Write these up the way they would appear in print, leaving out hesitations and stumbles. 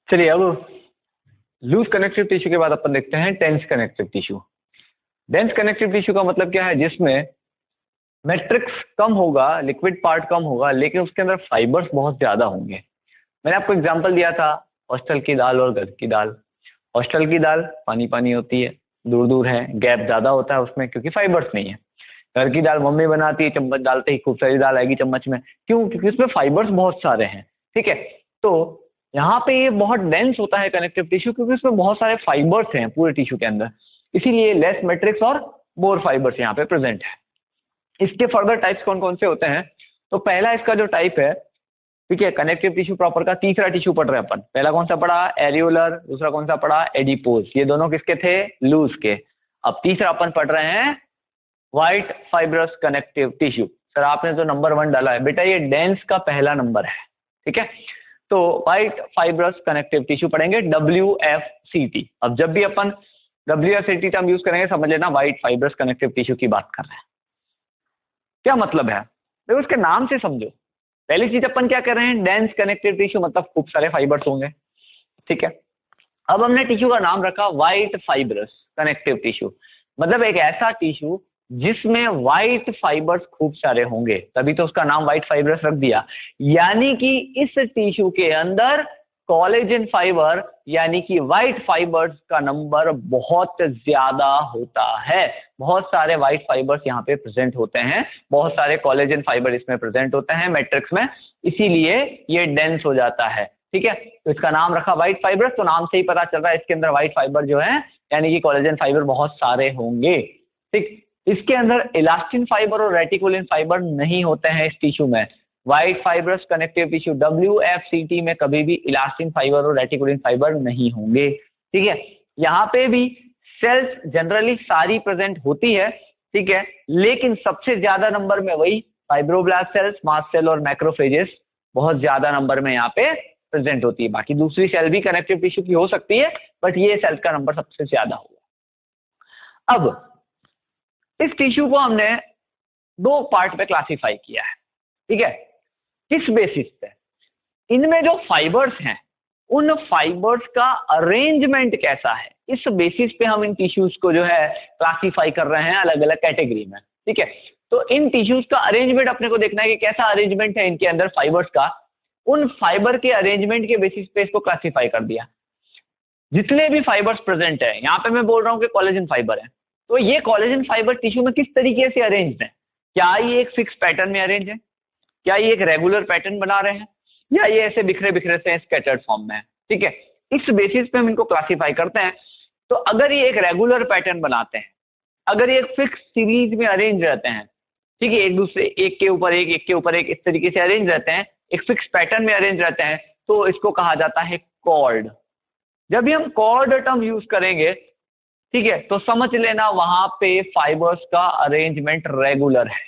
चलिए अब loose connective tissue के बाद अपन देखते हैं dense connective tissue. Dense connective tissue का मतलब क्या है? जिसमें मैट्रिक्स कम होगा, लिक्विड पार्ट कम होगा, लेकिन उसके अंदर फाइबर्स बहुत ज्यादा होंगे। मैंने आपको एग्जांपल दिया था हॉस्टल की दाल और घर की दाल। हॉस्टल की दाल पानी पानी होती है, दूर दूर है, गैप ज्यादा होता है उसमें क्योंकि फाइबर्स नहीं है। घर की दाल मम्मी बनाती है, चम्मच डालते ही खूब सारी दाल आएगी चम्मच में। क्यों? क्योंकि उसमें फाइबर्स बहुत सारे हैं। ठीक है, तो यहाँ पे ये बहुत डेंस होता है कनेक्टिव टिश्यू क्योंकि उसमें बहुत सारे फाइबर्स हैं पूरे टिश्यू के अंदर, इसीलिए लेस मैट्रिक्स और मोर फाइबर्स यहाँ पे प्रेजेंट है। इसके फर्दर टाइप्स कौन कौन से होते हैं? तो पहला इसका जो टाइप है, ठीक है, कनेक्टिव टिश्यू प्रॉपर का तीसरा टिश्यू पढ़ रहे हैं अपन। पहला कौन सा पढ़ा? एरियोलर। दूसरा कौन सा पढ़ा? एडिपोज। ये दोनों किसके थे? लूज के। अब तीसरा अपन पढ़ रहे हैं white fibrous connective tissue. Sir आपने तो नंबर 1 डाला है, बेटा ये डेंस का पहला नंबर है। ठीक है, तो व्हाइट फाइब्रस कनेक्टिव टिश्यू पढ़ेंगे WFCT। अब जब भी अपन WFCT टर्म यूज करेंगे समझ लेना व्हाइट फाइब्रस कनेक्टिव टिश्यू की बात कर रहे हैं। क्या मतलब है? देखो उसके नाम से समझो। पहली चीज अपन क्या कर रहे हैं? डेंस कनेक्टिव टिश्यू मतलब खूब सारे फाइबर्स होंगे। ठीक है, अब हमने टिश्यू का नाम रखा व्हाइट फाइब्रस कनेक्टिव टिश्यू, मतलब एक ऐसा टिश्यू जिसमें व्हाइट फाइबर्स खूब सारे होंगे, तभी तो उसका नाम व्हाइट फाइब्रस रख दिया। यानी कि इस टिश्यू के अंदर कोलेजन फाइबर यानी कि व्हाइट फाइबर्स का नंबर बहुत ज्यादा होता है। बहुत सारे व्हाइट फाइबर्स यहाँ पे प्रेजेंट होते हैं, बहुत सारे कोलेजन फाइबर इसमें प्रेजेंट होते हैं मैट्रिक्स में, इसीलिए ये डेंस हो जाता है। ठीक है, तो इसका नाम रखा व्हाइट फाइबर्स, तो नाम से ही पता चल रहा है इसके अंदर व्हाइट फाइबर जो है यानी कि कोलेजन फाइबर बहुत सारे होंगे। ठीक, इसके अंदर इलास्टिन फाइबर और रेटिकुलिन फाइबर नहीं होते हैं इस टिश्यू में। White fibrous connective tissue WFCT में कभी भी इलास्टिन फाइबर और रेटिकुलिन फाइबर नहीं होंगे। ठीक है, यहाँ पे भी सेल्स जनरली सारी प्रेजेंट होती है। ठीक है, लेकिन सबसे ज्यादा नंबर में वही फाइब्रोब्लास्ट सेल्स, मास्ट सेल और मैक्रोफेजेस बहुत ज्यादा नंबर में यहाँ पे प्रेजेंट होती है। बाकी दूसरी सेल भी कनेक्टिव टिश्यू की हो सकती है, बट ये सेल्स का नंबर सबसे ज्यादा होगा। अब इस टिश्यू को हमने 2 पार्ट पे क्लासिफाई किया है। ठीक है, किस बेसिस पे? इनमें जो फाइबर्स हैं उन फाइबर्स का अरेंजमेंट कैसा है, इस बेसिस पे हम इन टिश्यूज को जो है क्लासिफाई कर रहे हैं अलग अलग कैटेगरी में। ठीक है, तो इन टिश्यूज का अरेंजमेंट अपने को देखना है कि कैसा अरेंजमेंट है इनके अंदर फाइबर्स का। उन फाइबर के अरेंजमेंट के बेसिस पे इसको क्लासिफाई कर दिया। जितने भी फाइबर्स प्रेजेंट है, यहाँ पे मैं बोल रहा हूँ कि कोलेजन फाइबर है, तो ये कोलेजन फाइबर टिश्यू में किस तरीके से अरेंज है? क्या ये एक फिक्स पैटर्न में अरेंज है? क्या ये एक रेगुलर पैटर्न बना रहे हैं? या ये ऐसे बिखरे बिखरे से स्कैटर्ड फॉर्म में है? ठीक है, इस बेसिस पे हम इनको क्लासिफाई करते हैं। तो अगर ये एक रेगुलर पैटर्न बनाते हैं, अगर ये एक फिक्स सीरीज में अरेंज रहते हैं, ठीक है, एक दूसरे एक के ऊपर एक, एक के ऊपर एक, इस तरीके से अरेंज रहते हैं, एक फिक्स पैटर्न में अरेंज रहते हैं, तो इसको कहा जाता है कॉर्ड। जब भी हम कॉर्ड टर्म यूज करेंगे, ठीक है, तो समझ लेना वहां पे फाइबर्स का अरेंजमेंट रेगुलर है।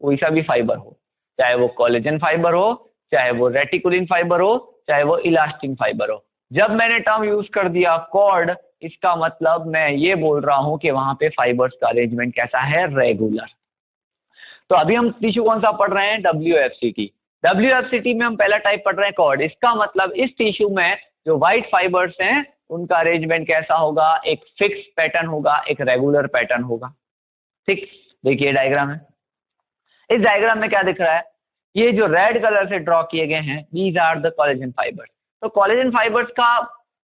कोई सा भी फाइबर हो, चाहे वो कोलेजन फाइबर हो, चाहे वो रेटिकुलिन फाइबर हो, चाहे वो इलास्टिन फाइबर हो, जब मैंने टर्म यूज कर दिया कॉर्ड, इसका मतलब मैं ये बोल रहा हूं कि वहां पे फाइबर्स का अरेंजमेंट कैसा है? रेगुलर। तो अभी हम टिश्यू कौन सा पढ़ रहे हैं? WFCT। WFCT में हम पहला टाइप पढ़ रहे हैं कॉर्ड। इसका मतलब इस टिश्यू में जो व्हाइट फाइबर्स हैं उनका अरेंजमेंट कैसा होगा? एक फिक्स पैटर्न होगा, एक रेगुलर पैटर्न होगा। ठीक, देखिए डायग्राम है। इस डायग्राम में क्या दिख रहा है? ये जो रेड कलर से ड्रॉ किए गए हैं, these are the collagen fibres. तो कोलेजन फाइबर्स का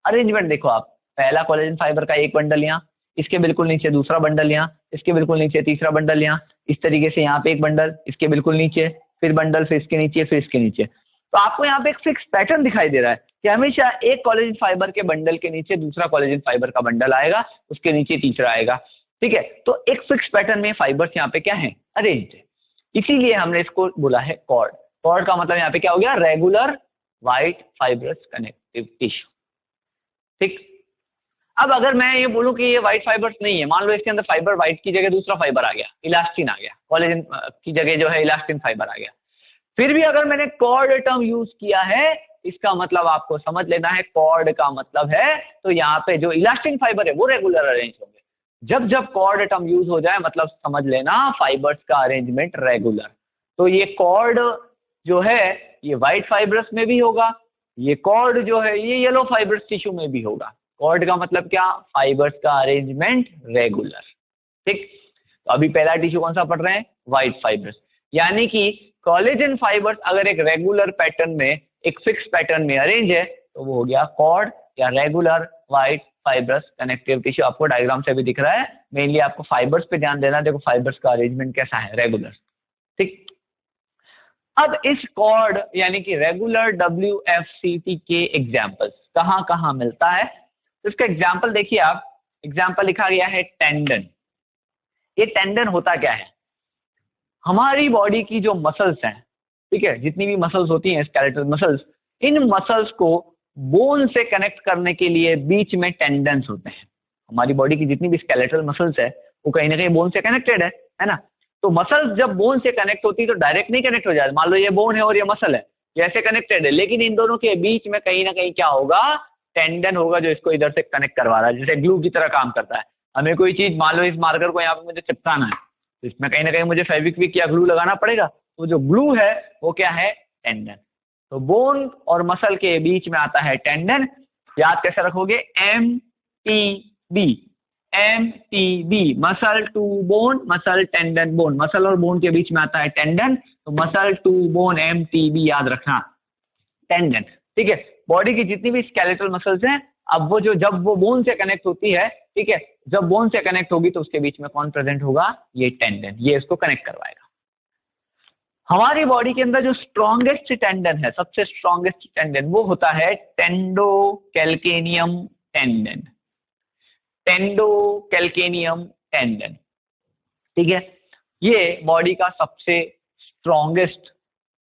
अरेंजमेंट देखो आप। पहला कोलेजन फाइबर का एक बंडल यहाँ, इसके बिल्कुल नीचे दूसरा बंडल यहाँ, इसके बिल्कुल नीचे तीसरा बंडल यहाँ, इस तरीके से यहाँ पे एक बंडल, इसके बिल्कुल नीचे फिर बंडल, फिर इसके नीचे, फिर इसके नीचे। तो आपको यहाँ पे एक फिक्स पैटर्न दिखाई दे रहा है कि हमेशा एक कोलेजन फाइबर के बंडल के नीचे दूसरा कोलेजन फाइबर का बंडल आएगा, उसके नीचे तीसरा आएगा। ठीक है, तो एक फिक्स पैटर्न में फाइबर्स यहाँ पे क्या है? अरेंज है। इसीलिए हमने इसको बोला है कॉर्ड। कॉर्ड का मतलब यहाँ पे क्या हो गया? Regular white fibrous connective tissue. ठीक, अब अगर मैं ये बोलूं कि ये व्हाइट फाइबर्स नहीं है, मान लो इसके अंदर फाइबर व्हाइट की जगह दूसरा फाइबर आ गया, इलास्टिन आ गया, कोलेजन की जगह जो है इलास्टिन फाइबर आ गया, फिर भी अगर मैंने कॉर्ड टर्म यूज किया है, इसका मतलब आपको समझ लेना है कॉर्ड का मतलब है, तो यहाँ पे जो इलास्टिन फाइबर है वो रेगुलर अरेंज होंगे। जब जब कॉर्ड टर्म यूज हो जाए मतलब समझ लेना फाइबर्स का अरेंजमेंट रेगुलर। तो ये कॉर्ड जो है ये व्हाइट फाइबर्स में भी होगा ये कॉर्ड जो है ये येलो फाइबर्स टिश्यू में भी होगा। कॉर्ड का मतलब क्या, फाइबर्स का अरेंजमेंट रेगुलर। ठीक, तो अभी पहला टिश्यू कौन सा पढ़ रहे हैं, व्हाइट फाइबर्स, यानी कि कोलेजन फाइबर्स अगर एक रेगुलर पैटर्न में, एक फिक्स पैटर्न में अरेंज है तो वो हो गया कॉर्ड या regular white fibres connective tissue. आपको डायग्राम से भी दिख रहा है, मेनली आपको फाइबर्स पे ध्यान देना, देखो फाइबर्स का अरेंजमेंट कैसा है, रेगुलर। ठीक, अब इस कॉर्ड यानी कि रेगुलर WFCT के एग्जाम्पल्स कहाँ कहाँ मिलता है, तो इसका एग्जाम्पल देखिए आप, एग्जाम्पल लिखा गया है टेंडन। ये टेंडन होता क्या है, हमारी बॉडी की जो मसल्स हैं, ठीक है, जितनी भी मसल्स होती हैं स्केलेटल मसल्स, इन मसल्स को बोन से कनेक्ट करने के लिए बीच में टेंडन्स होते हैं। हमारी बॉडी की जितनी भी स्केलेटल मसल्स है वो कहीं ना कहीं बोन से कनेक्टेड है ना। तो मसल्स जब बोन से कनेक्ट होती है तो डायरेक्ट नहीं कनेक्ट हो जाए, मान लो ये बोन है और ये मसल है, ये ऐसे कनेक्टेड है, लेकिन इन दोनों के बीच में कहीं ना कहीं क्या होगा, टेंडन होगा जो इसको इधर से कनेक्ट करवा रहा है, जैसे ग्लू की तरह काम करता है। हमें कोई चीज, मान लो इस मार्कर को यहाँ पे मुझे चिपकाना है, तो इसमें कहीं ना कहीं मुझे फेविक्विक या ग्लू लगाना पड़ेगा, तो जो ग्लू है वो क्या है, टेंडन। तो बोन और मसल के बीच में आता है टेंडन। याद कैसे रखोगे, MTB, MTB, muscle to bone, muscle tendon bone, muscle और बोन के बीच में आता है टेंडन, तो मसल टू बोन MTB याद रखना, टेंडन। ठीक है, बॉडी की जितनी भी स्केलेटल मसल्स हैं, अब वो जो, जब वो बोन से कनेक्ट होती है, ठीक है, जब बोन से कनेक्ट होगी तो उसके बीच में कौन प्रेजेंट होगा, ये टेंडन, ये इसको कनेक्ट करवाएगा। हमारी बॉडी के अंदर जो स्ट्रॉन्गेस्ट टेंडन है, सबसे स्ट्रॉन्गेस्ट टेंडन, वो होता है टेंडोकैल्केनियम टेंडन, टेंडोकैल्केनियम टेंडन। ठीक है, ये बॉडी का सबसे स्ट्रॉन्गेस्ट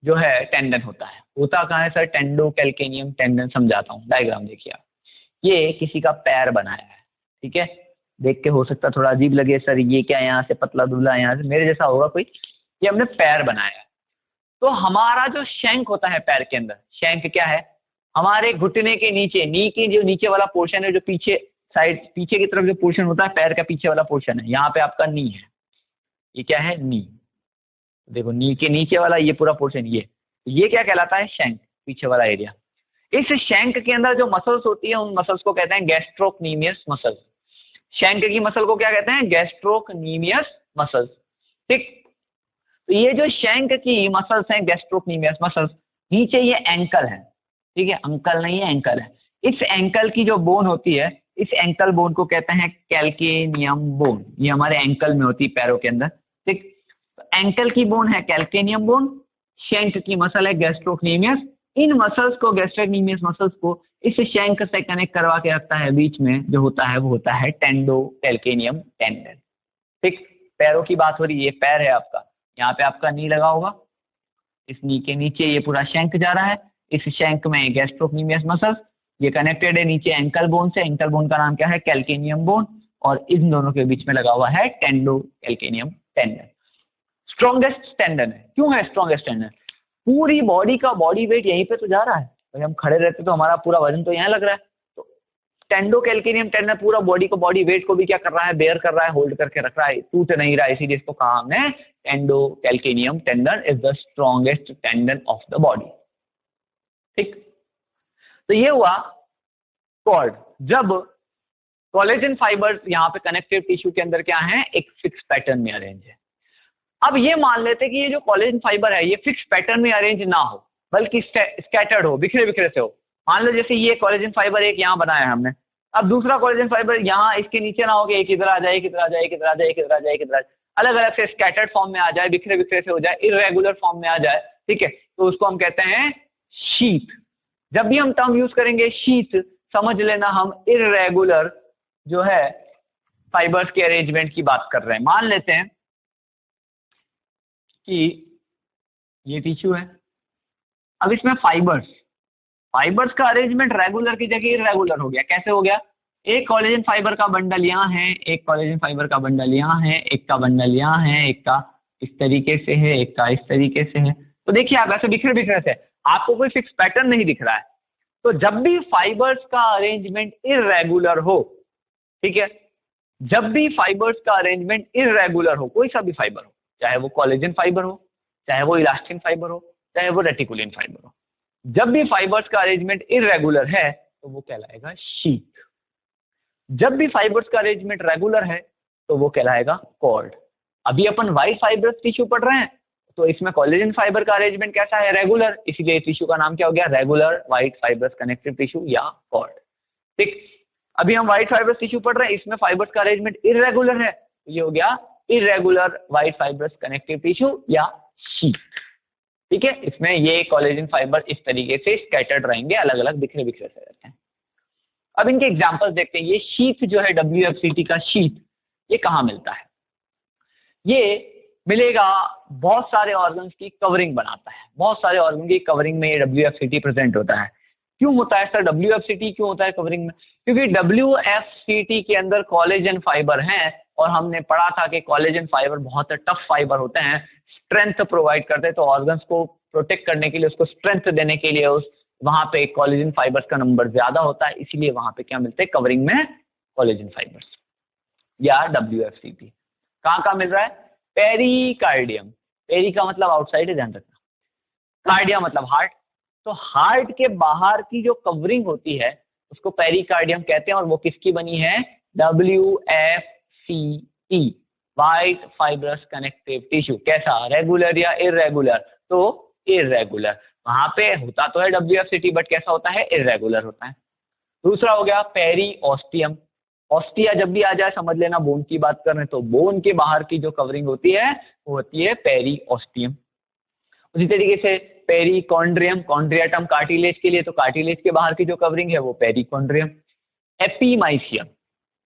जो है टेंडन होता है। होता कहाँ है सर, टेंडोकैल्केनियम टेंडन, समझाता हूँ, डायग्राम देखिए आप। ये किसी का पैर बनाया है, ठीक है, देख के हो सकता थोड़ा अजीब लगे, सर ये क्या, यहाँ से पतला दुबला, यहाँ से मेरे जैसा होगा कोई, ये हमने पैर बनाया है। तो हमारा जो शैंक होता है पैर के अंदर, शैंक क्या है, हमारे घुटने के नीचे, नी के जो नीचे वाला पोर्शन है, जो पीछे साइड, पीछे की तरफ जो पोर्शन होता है पैर का, पीछे वाला पोर्शन है, यहाँ पे आपका नी है, ये क्या है, नी, देखो नी के नीचे वाला ये पूरा पोर्शन, ये क्या कहलाता है, शैंक, पीछे वाला एरिया। इस शैंक के अंदर जो मसल्स होती है, उन मसल्स को कहते हैं गैस्ट्रोक्नीमियस मसल्स। शैंक की मसल को क्या कहते हैं, गैस्ट्रोक्नीमियस मसल्स। ठीक, तो ये जो शैंक की मसल्स हैं, गैस्ट्रोक्नीमियस मसल्स, नीचे ये एंकल है, ठीक है, अंकल नहीं है, एंकल है। इस एंकल की जो बोन होती है, इस एंकल बोन को कहते हैं कैल्केनियम बोन, ये हमारे एंकल में होती है पैरों के अंदर। ठीक, एंकल की बोन है कैल्केनियम बोन, शैंक की मसल है गैस्ट्रोक्नीमियस। इन मसल्स को, गैस्ट्रोक्नीमियस मसल्स को इस शैंक से कनेक्ट करवा के रखता है, बीच में जो होता है वो होता है टेंडोकैल्केनियम टेंडन। ठीक, पैरों की बात हो रही है, ये पैर है आपका, यहाँ पे आपका नी लगा होगा, इस नी के नीचे ये पूरा शैंक जा रहा है, इस शैंक में गैस्ट्रोक्नीमियस मसल्स, ये कनेक्टेड है नीचे एंकल बोन से, एंकल बोन का नाम क्या है, कैल्केनियम बोन, और इन दोनों के बीच में लगा हुआ है टेंडोकैल्केनियम टेंडन। स्ट्रॉन्गेस्ट टेंडन है, क्यों है स्ट्रॉन्गेस्ट टेंडन, पूरी बॉडी का बॉडी वेट यहीं पे तो जा रहा है, भाई हम खड़े रहते तो हमारा पूरा वजन तो यहाँ लग रहा है, तो टेंडोकैल्केनियम टेंडन पूरा बॉडी को, बॉडी वेट को भी क्या कर रहा है, बेयर कर रहा है, होल्ड करके रख रहा है, टूट नहीं रहा है, इसीलिए इसको कहा हमने tendocalcaneum tendon is the strongest tendon of the body. ठीक, तो ये हुआ कॉर्ड। जब कोलेजन फाइबर्स यहाँ पे कनेक्टिव टिश्यू के अंदर क्या है, एक फिक्स पैटर्न में अरेंज है। अब ये मान लेते हैं कि ये जो कोलेजन फाइबर है ये फिक्स पैटर्न में अरेंज ना हो, बल्कि स्कैटर्ड हो, बिखरे बिखरे से हो। मान लो जैसे ये कोलेजन फाइबर एक यहाँ बनाया है हमने, अब दूसरा कोलेजन फाइबर यहाँ इसके नीचे ना हो कि एक इधर आ जाए, एक इधर आ जाए, एक इधर आ जाए, एक इधर आ जाए, एक इधर आ जाए, अलग अलग से स्कैटर्ड फॉर्म में आ जाए, बिखरे बिखरे से हो जाए, इर्रेगुलर फॉर्म में आ जाए। ठीक है, तो उसको हम कहते हैं शीथ। जब भी हम टर्म यूज करेंगे शीथ, समझ लेना हम इर्रेगुलर जो है फाइबर्स के अरेंजमेंट की बात कर रहे हैं। मान लेते हैं कि ये टिश्यू है, अब इसमें फाइबर्स का अरेंजमेंट रेगुलर की जगह इर्रेगुलर हो गया। कैसे हो गया, एक कोलेजन फाइबर का बंडल यहाँ है, एक कोलेजन फाइबर का बंडल यहाँ है, एक का बंडल यहाँ है, एक का इस तरीके से है, एक का इस तरीके से है। तो देखिए आप ऐसे बिखरे बिखरे से, आपको कोई फिक्स पैटर्न नहीं दिख रहा है। तो जब भी फाइबर्स का अरेंजमेंट इर्रेगुलर हो, ठीक है, जब भी फाइबर्स का अरेंजमेंट इर्रेगुलर हो, कोई सा भी फाइबर हो, चाहे वो कोलेजन फाइबर हो, चाहे वो इलास्टिन फाइबर हो, चाहे वो रेटिकुलिन फाइबर हो, जब भी फाइबर्स का अरेंजमेंट इरेगुलर है तो वो कहलाएगा शीथ। जब भी फाइबर्स का अरेंजमेंट रेगुलर है तो वो कहलाएगा कॉर्ड। अभी अपन व्हाइट फाइबरस टिश्यू पढ़ रहे हैं, तो इसमें कोलेजन फाइबर का अरेंजमेंट कैसा है? रेगुलर, इसीलिए टिश्यू का नाम क्या हो गया? Regular white fibrous connective tissue या कॉर्ड। ठीक, अभी हम व्हाइट फाइबरस टिश्यू पढ़ रहे हैं, इसमें फाइबर्स का अरेंजमेंट इरेगुलर है, तो ये हो गया irregular white fibrous connective tissue या शीथ। ठीक है, इसमें ये कोलेजन फाइबर इस तरीके से स्कैटर्ड रहेंगे, अलग अलग बिखरे बिखरे से रहते हैं। अब इनके एग्जांपल्स देखते हैं। ये शीथ जो है WFCT का शीथ, ये कहाँ मिलता है? ये मिलेगा बहुत सारे ऑर्गन्स की कवरिंग बनाता है, बहुत सारे ऑर्गन की कवरिंग में ये WFCT प्रेजेंट होता है। क्यों होता है सर WFCT क्यों होता है कवरिंग में? क्योंकि WFCT के अंदर कोलेजन फाइबर हैं, और हमने पढ़ा था कि कोलेजन फाइबर बहुत टफ फाइबर होते हैं, स्ट्रेंथ प्रोवाइड करते हैं, तो ऑर्गन्स को प्रोटेक्ट करने के लिए, उसको स्ट्रेंथ देने के लिए उस वहां पे कोलेजन फाइबर्स का नंबर ज्यादा होता है, इसीलिए वहां पे क्या मिलते हैं? कवरिंग में कोलेजन फाइबर्स या WFCT। कहाँ कहाँ मिल रहा है? पेरिकार्डियम, पेरी का मतलब आउटसाइड है, ध्यान रखना, कार्डिया मतलब हार्ट, तो हार्ट के बाहर की जो कवरिंग होती है उसको पेरिकार्डियम कहते हैं, और वो किसकी बनी है? WFCT, white fibrous connective tissue. कैसा? रेगुलर या इरेगुलर? तो इरेगुलर। वहां पे होता तो है WFCT, बट कैसा होता है? इरेगुलर होता है। दूसरा हो गया पेरीओस्टियम। ऑस्टिया जब भी आ जाए समझ लेना बोन की बात कर रहे हैं, तो बोन के बाहर की जो कवरिंग होती है वो होती है पेरीओस्टियम। उसी तरीके से पेरिकॉन्ड्रियम, कॉन्ड्रियाटम कार्टिलेज के लिए, तो कार्टिलेज के बाहर की जो कवरिंग है वो पेरिकॉन्ड्रियम। एपीमाइसियम,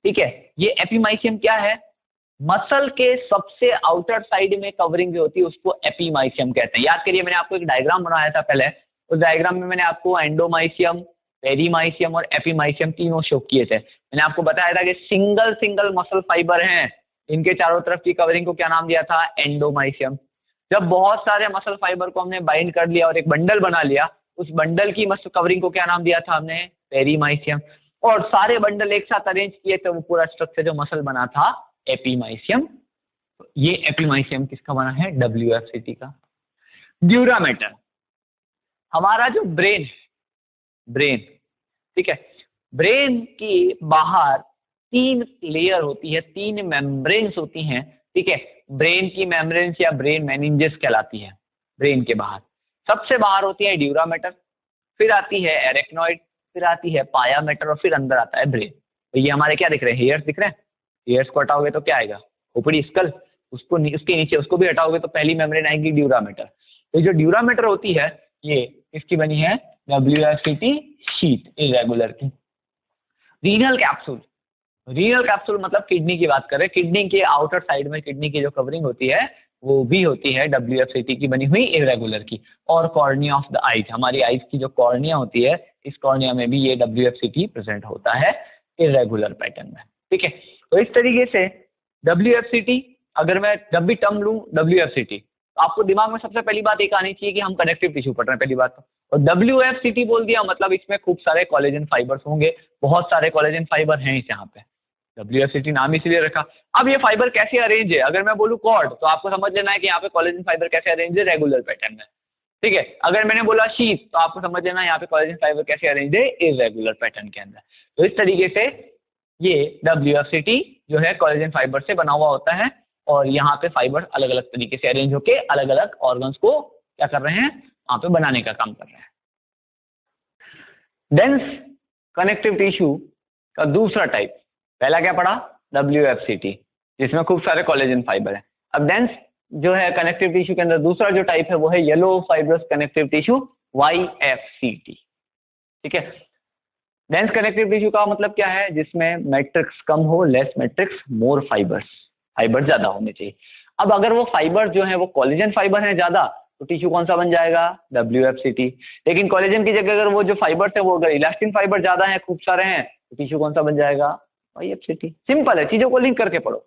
ठीक है, ये एपीमाइसियम क्या है? मसल के सबसे आउटर साइड में कवरिंग जो होती है उसको एपीमाइसियम कहते हैं। याद करिए, मैंने आपको एक डायग्राम बनाया था पहले, उस डायग्राम में मैंने आपको एंडोमाइसियम, पेरीमाइसियम और एपीमाइसियम तीनों शो किए थे। मैंने आपको बताया था कि सिंगल सिंगल मसल फाइबर हैं, इनके चारों तरफ की कवरिंग को क्या नाम दिया था? एंडोमाइसियम। जब बहुत सारे मसल फाइबर को हमने बाइंड कर लिया और एक बंडल बना लिया, उस बंडल की मसल कवरिंग को क्या नाम दिया था हमने? पेरीमाइसियम। और सारे बंडल एक साथ अरेंज किए तो वो पूरा स्ट्रक्चर जो मसल बना था एपीमाइसियम। ये एपीमाइसियम किसका बना है? WFCT का। ड्यूरामेटर, हमारा जो ब्रेन है, ब्रेन, ठीक है, ब्रेन की बाहर 3 लेयर होती है, 3 मेम्ब्रेन्स होती हैं, ठीक है। ब्रेन की मेम्ब्रेन्स या ब्रेन मेनिंजेस कहलाती है। ब्रेन के बाहर सबसे बाहर होती है ड्यूरामेटर, फिर आती है एरेक्नॉइड, फिर आती है पायामेटर, और फिर अंदर आता है ब्रेन। तो ये हमारे क्या दिख रहे हैं? हेयर्स दिख रहे हैं। हेयर्स को हटाओगे तो क्या आएगा? खोपड़ी, स्कल। उसको उसके नीचे उसको भी हटाओगे तो पहली मेम्ब्रेन आएगी ड्यूरामेटर। तो जो ड्यूरामेटर होती है ये किसकी बनी है? WFCT शीथ, इरेगुलर की। रीनल कैप्सूल, रीनल कैप्सूल मतलब किडनी की बात कर रहे हैं। किडनी के आउटर साइड में किडनी की जो कवरिंग होती है वो भी होती है WFCT की बनी हुई, इरेगुलर की। और कॉर्निया ऑफ द आइज, हमारी आइज की जो कॉर्निया होती है, इस कॉर्निया में भी ये WFCT प्रेजेंट होता है इरेगुलर पैटर्न में, ठीक है। तो इस तरीके से WFCT, अगर मैं जब भी टर्म लूँ WFCT, तो आपको दिमाग में सबसे पहली बात एक आनी चाहिए कि हम कनेक्टिव टिश्यू पढ़ रहे हैं, पहली बात तो। और WFCT बोल दिया मतलब इसमें खूब सारे कोलेजन फाइबर्स होंगे, बहुत सारे कोलेजन फाइबर हैं इस यहाँ पे, WFCT नाम इसलिए रखा। अब ये फाइबर कैसे अरेंज है? अगर मैं बोलूँ कॉर्ड, तो आपको समझ लेना है कि यहाँ पे कोलेजन फाइबर कैसे अरेंज है? रेगुलर पैटर्न में, ठीक है। अगर मैंने बोला शीथ, तो आपको समझ लेना है यहाँ पे कोलेजन फाइबर कैसे अरेंज है? इरेगुलर पैटर्न के अंदर। तो इस तरीके से ये WFCT जो है कोलेजन फाइबर से बना हुआ होता है, और यहाँ पे फाइबर अलग अलग तरीके से अरेंज होके अलग अलग ऑर्गन्स को क्या कर रहे हैं? वहाँ पे बनाने का काम कर रहे हैं। डेंस कनेक्टिव टिश्यू का दूसरा टाइप, पहला क्या पढ़ा? WFCT, जिसमें खूब सारे कोलेजन फाइबर है। अब डेंस जो है कनेक्टिव टिश्यू के अंदर दूसरा जो टाइप है वो है yellow fibrous connective tissue, YFCT, ठीक है। डेंस कनेक्टिव टिश्यू का मतलब क्या है? जिसमें मैट्रिक्स कम हो, लेस मैट्रिक्स, मोर फाइबर्स, फाइबर ज्यादा होने चाहिए। अब अगर वो फाइबर जो है वो कोलेजन फाइबर है ज्यादा, तो टिश्यू कौन सा बन जाएगा? WFCT। लेकिन कोलेजन की जगह अगर वो जो फाइबर्स है वो अगर इलास्टिन फाइबर ज्यादा है, खूब सारे हैं, तो टिश्यू कौन सा बन जाएगा? YFCT। सिंपल है, चीजों को लिंक करके पढ़ो।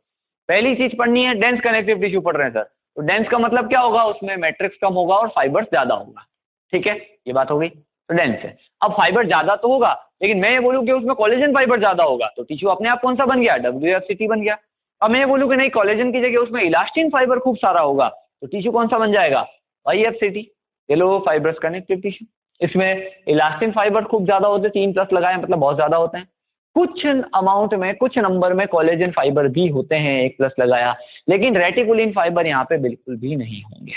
पहली चीज पढ़नी है, डेंस कनेक्टिव टिश्यू पढ़ रहे हैं सर, तो डेंस का मतलब क्या होगा? उसमें मैट्रिक्स कम होगा और फाइबर्स ज्यादा होगा, ठीक है, ये बात हो गई। तो डेंस है। अब फाइबर ज्यादा तो होगा, लेकिन मैं ये बोलूँ कि उसमें कोलेजन फाइबर ज्यादा होगा, तो टिश्यू अपने आप कौन सा बन गया? WFCT बन गया। अब मैं ये बोलूँ कि नहीं, कोलेजन की जगह उसमें इलास्टिन फाइबर खूब सारा होगा, तो टिश्यू कौन सा बन जाएगा? YFCT, yellow fibrous connective tissue. इसमें इलास्टिन फाइबर खूब ज्यादा होते हैं, 3+ लगाए मतलब बहुत ज्यादा होते हैं। कुछ अमाउंट में, कुछ नंबर में कोलेजन फाइबर भी होते हैं 1+ लगाया, लेकिन रेटिकुलिन फाइबर यहाँ पे बिल्कुल भी नहीं होंगे।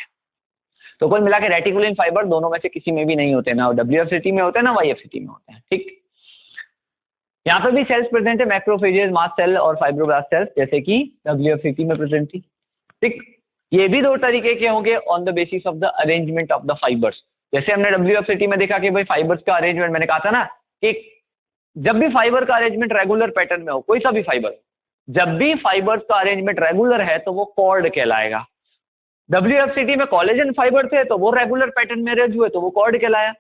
तो कुल मिला के रेटिकुलिन फाइबर दोनों में से किसी में भी नहीं होते, ना WFCT में होते हैं ना YFCT में होते हैं। ठीक, यहाँ पे भी सेल्स प्रेजेंट है, मैक्रोफेजेस, मास्ट सेल और फाइब्रोब्लास्ट सेल्स, जैसे कि WFCT में प्रेजेंट थी। ठीक, ये भी 2 तरीके के होंगे on the basis of the arrangement of the fibres. जैसे हमने WFCT में देखा कि भाई फाइबर्स का अरेंजमेंट, मैंने कहा था ना कि जब भी फाइबर का अरेंजमेंट रेगुलर पैटर्न में हो, कोई सा भी फाइबर, जब भी फाइबर्स का अरेंजमेंट रेगुलर है तो वो कॉर्ड कहलाएगा। WFCT में कोलेजन फाइबर थे तो वो रेगुलर पैटर्न में अरेंज हुए तो वो कॉर्ड कहलाया।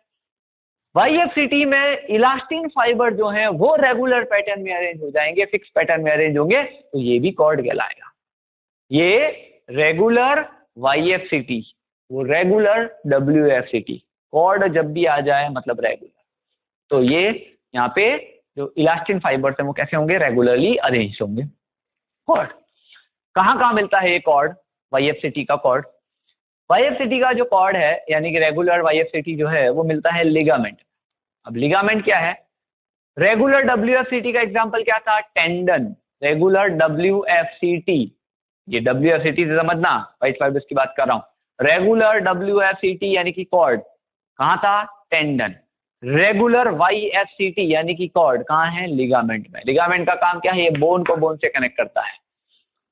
YFCT में इलास्टिन फाइबर जो है वो रेगुलर पैटर्न में अरेंज हो जाएंगे, फिक्स पैटर्न में अरेंज होंगे, तो ये भी कॉर्ड कहलाएगा। ये रेगुलर YFCT, वो रेगुलर WFCT, कॉर्ड जब भी आ जाए मतलब रेगुलर। तो ये यहाँ पे जो इलास्टिन फाइबर्स हैं वो कैसे होंगे, रेगुलरली अरेंज होंगे। कॉर्ड कहाँ कहाँ मिलता है ये कॉर्ड, YFCT का कॉर्ड? YFCT का जो कॉर्ड है यानी कि रेगुलर YFCT जो है वो मिलता है लिगामेंट। अब लिगामेंट क्या है? रेगुलर WFCT का एग्जांपल क्या था? टेंडन। रेगुलर WFCT, ये WFCT से समझना, वाइट फाइबर्स की बात कर रहा हूं। रेगुलर WFCT यानी कि कॉर्ड कहाँ था? टेंडन। रेगुलर YFCT यानी कि कॉर्ड कहाँ है? लिगामेंट में। लिगामेंट का काम क्या है? ये बोन को बोन से कनेक्ट करता है।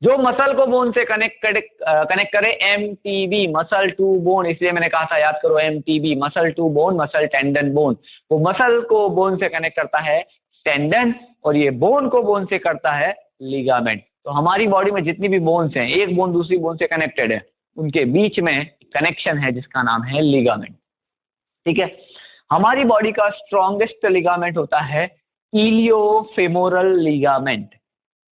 जो मसल को बोन से कनेक्ट करे, MTB, मसल टू बोन, इसलिए मैंने कहा था याद करो, MTB muscle to bone, muscle tendon bone. वो मसल को बोन से कनेक्ट करता है टेंडन, और ये बोन को बोन से करता है लिगामेंट। तो हमारी बॉडी में जितनी भी बोन्स हैं, एक बोन दूसरी बोन से कनेक्टेड है, उनके बीच में कनेक्शन है जिसका नाम है लिगामेंट। ठीक है, हमारी बॉडी का स्ट्रॉन्गेस्ट लिगामेंट होता है इलियोफेमोरल लिगामेंट।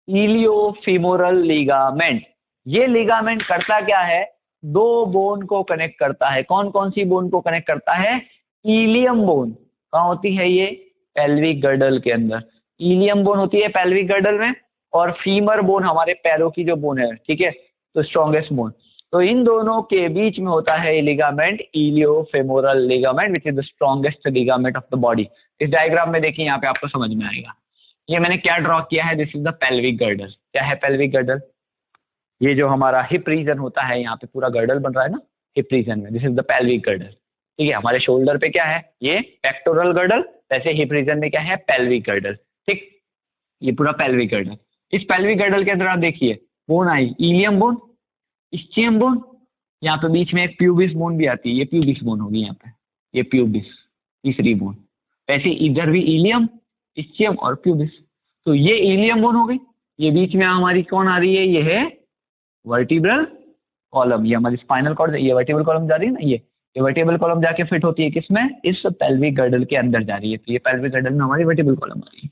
इलियोफेमोरल लिगामेंट, ये लिगामेंट करता क्या है? 2 बोन को कनेक्ट करता है। कौन कौन सी बोन को कनेक्ट करता है? Ilium bone. कहाँ होती है ये? पेल्विक गर्डल के अंदर। इलियम बोन होती है पेल्विक गर्डल में, और फीमर बोन हमारे पैरों की जो बोन है, ठीक है, तो स्ट्रॉन्गेस्ट बोन। तो इन दोनों के बीच में होता है ligament, iliofemoral ligament, which is the strongest ligament of the body. इस डायग्राम में देखिए, यहाँ पे आपको समझ में आएगा। ये मैंने क्या ड्रॉ किया है? This is the pelvic girdle. क्या है पेल्विक गर्डल? ये जो हमारा हिप रीजन होता है, यहाँ पे पूरा गर्डल बन रहा है ना हिप रीजन में, this is the pelvic girdle. ठीक है, हमारे शोल्डर पे क्या है? ये पेक्टोरल गर्डल, वैसे हिप रीजन में क्या है? Pelvic girdle. ठीक, ये पूरा पेल्विक गर्डल। इस पेल्विक गर्डल के अंदर आप देखिए बोन आई, इलियम बोन, इस्चियम बोन, यहाँ पे बीच में एक प्यूबिस बोन भी आती है, ये प्यूबिस बोन होगी यहाँ पे, ये प्यूबिस, तीसरी बोन। वैसे इधर भी इलियम, इस्चियम और प्यूबिस। तो ये इलियम बोन हो गई। ये बीच में हमारी कौन आ रही है? ये है वर्टिब्रल कॉलम, ये हमारी स्पाइनल कॉर्ड, ये वर्टिब्रल कॉलम जा रही है ना, ये वर्टिब्रल कॉलम जाके फिट होती है किसमें? इस पेल्विक गर्डल के अंदर जा रही है। तो ये पेल्विक गर्डल में हमारी वर्टिब्रल कॉलम आ रही है।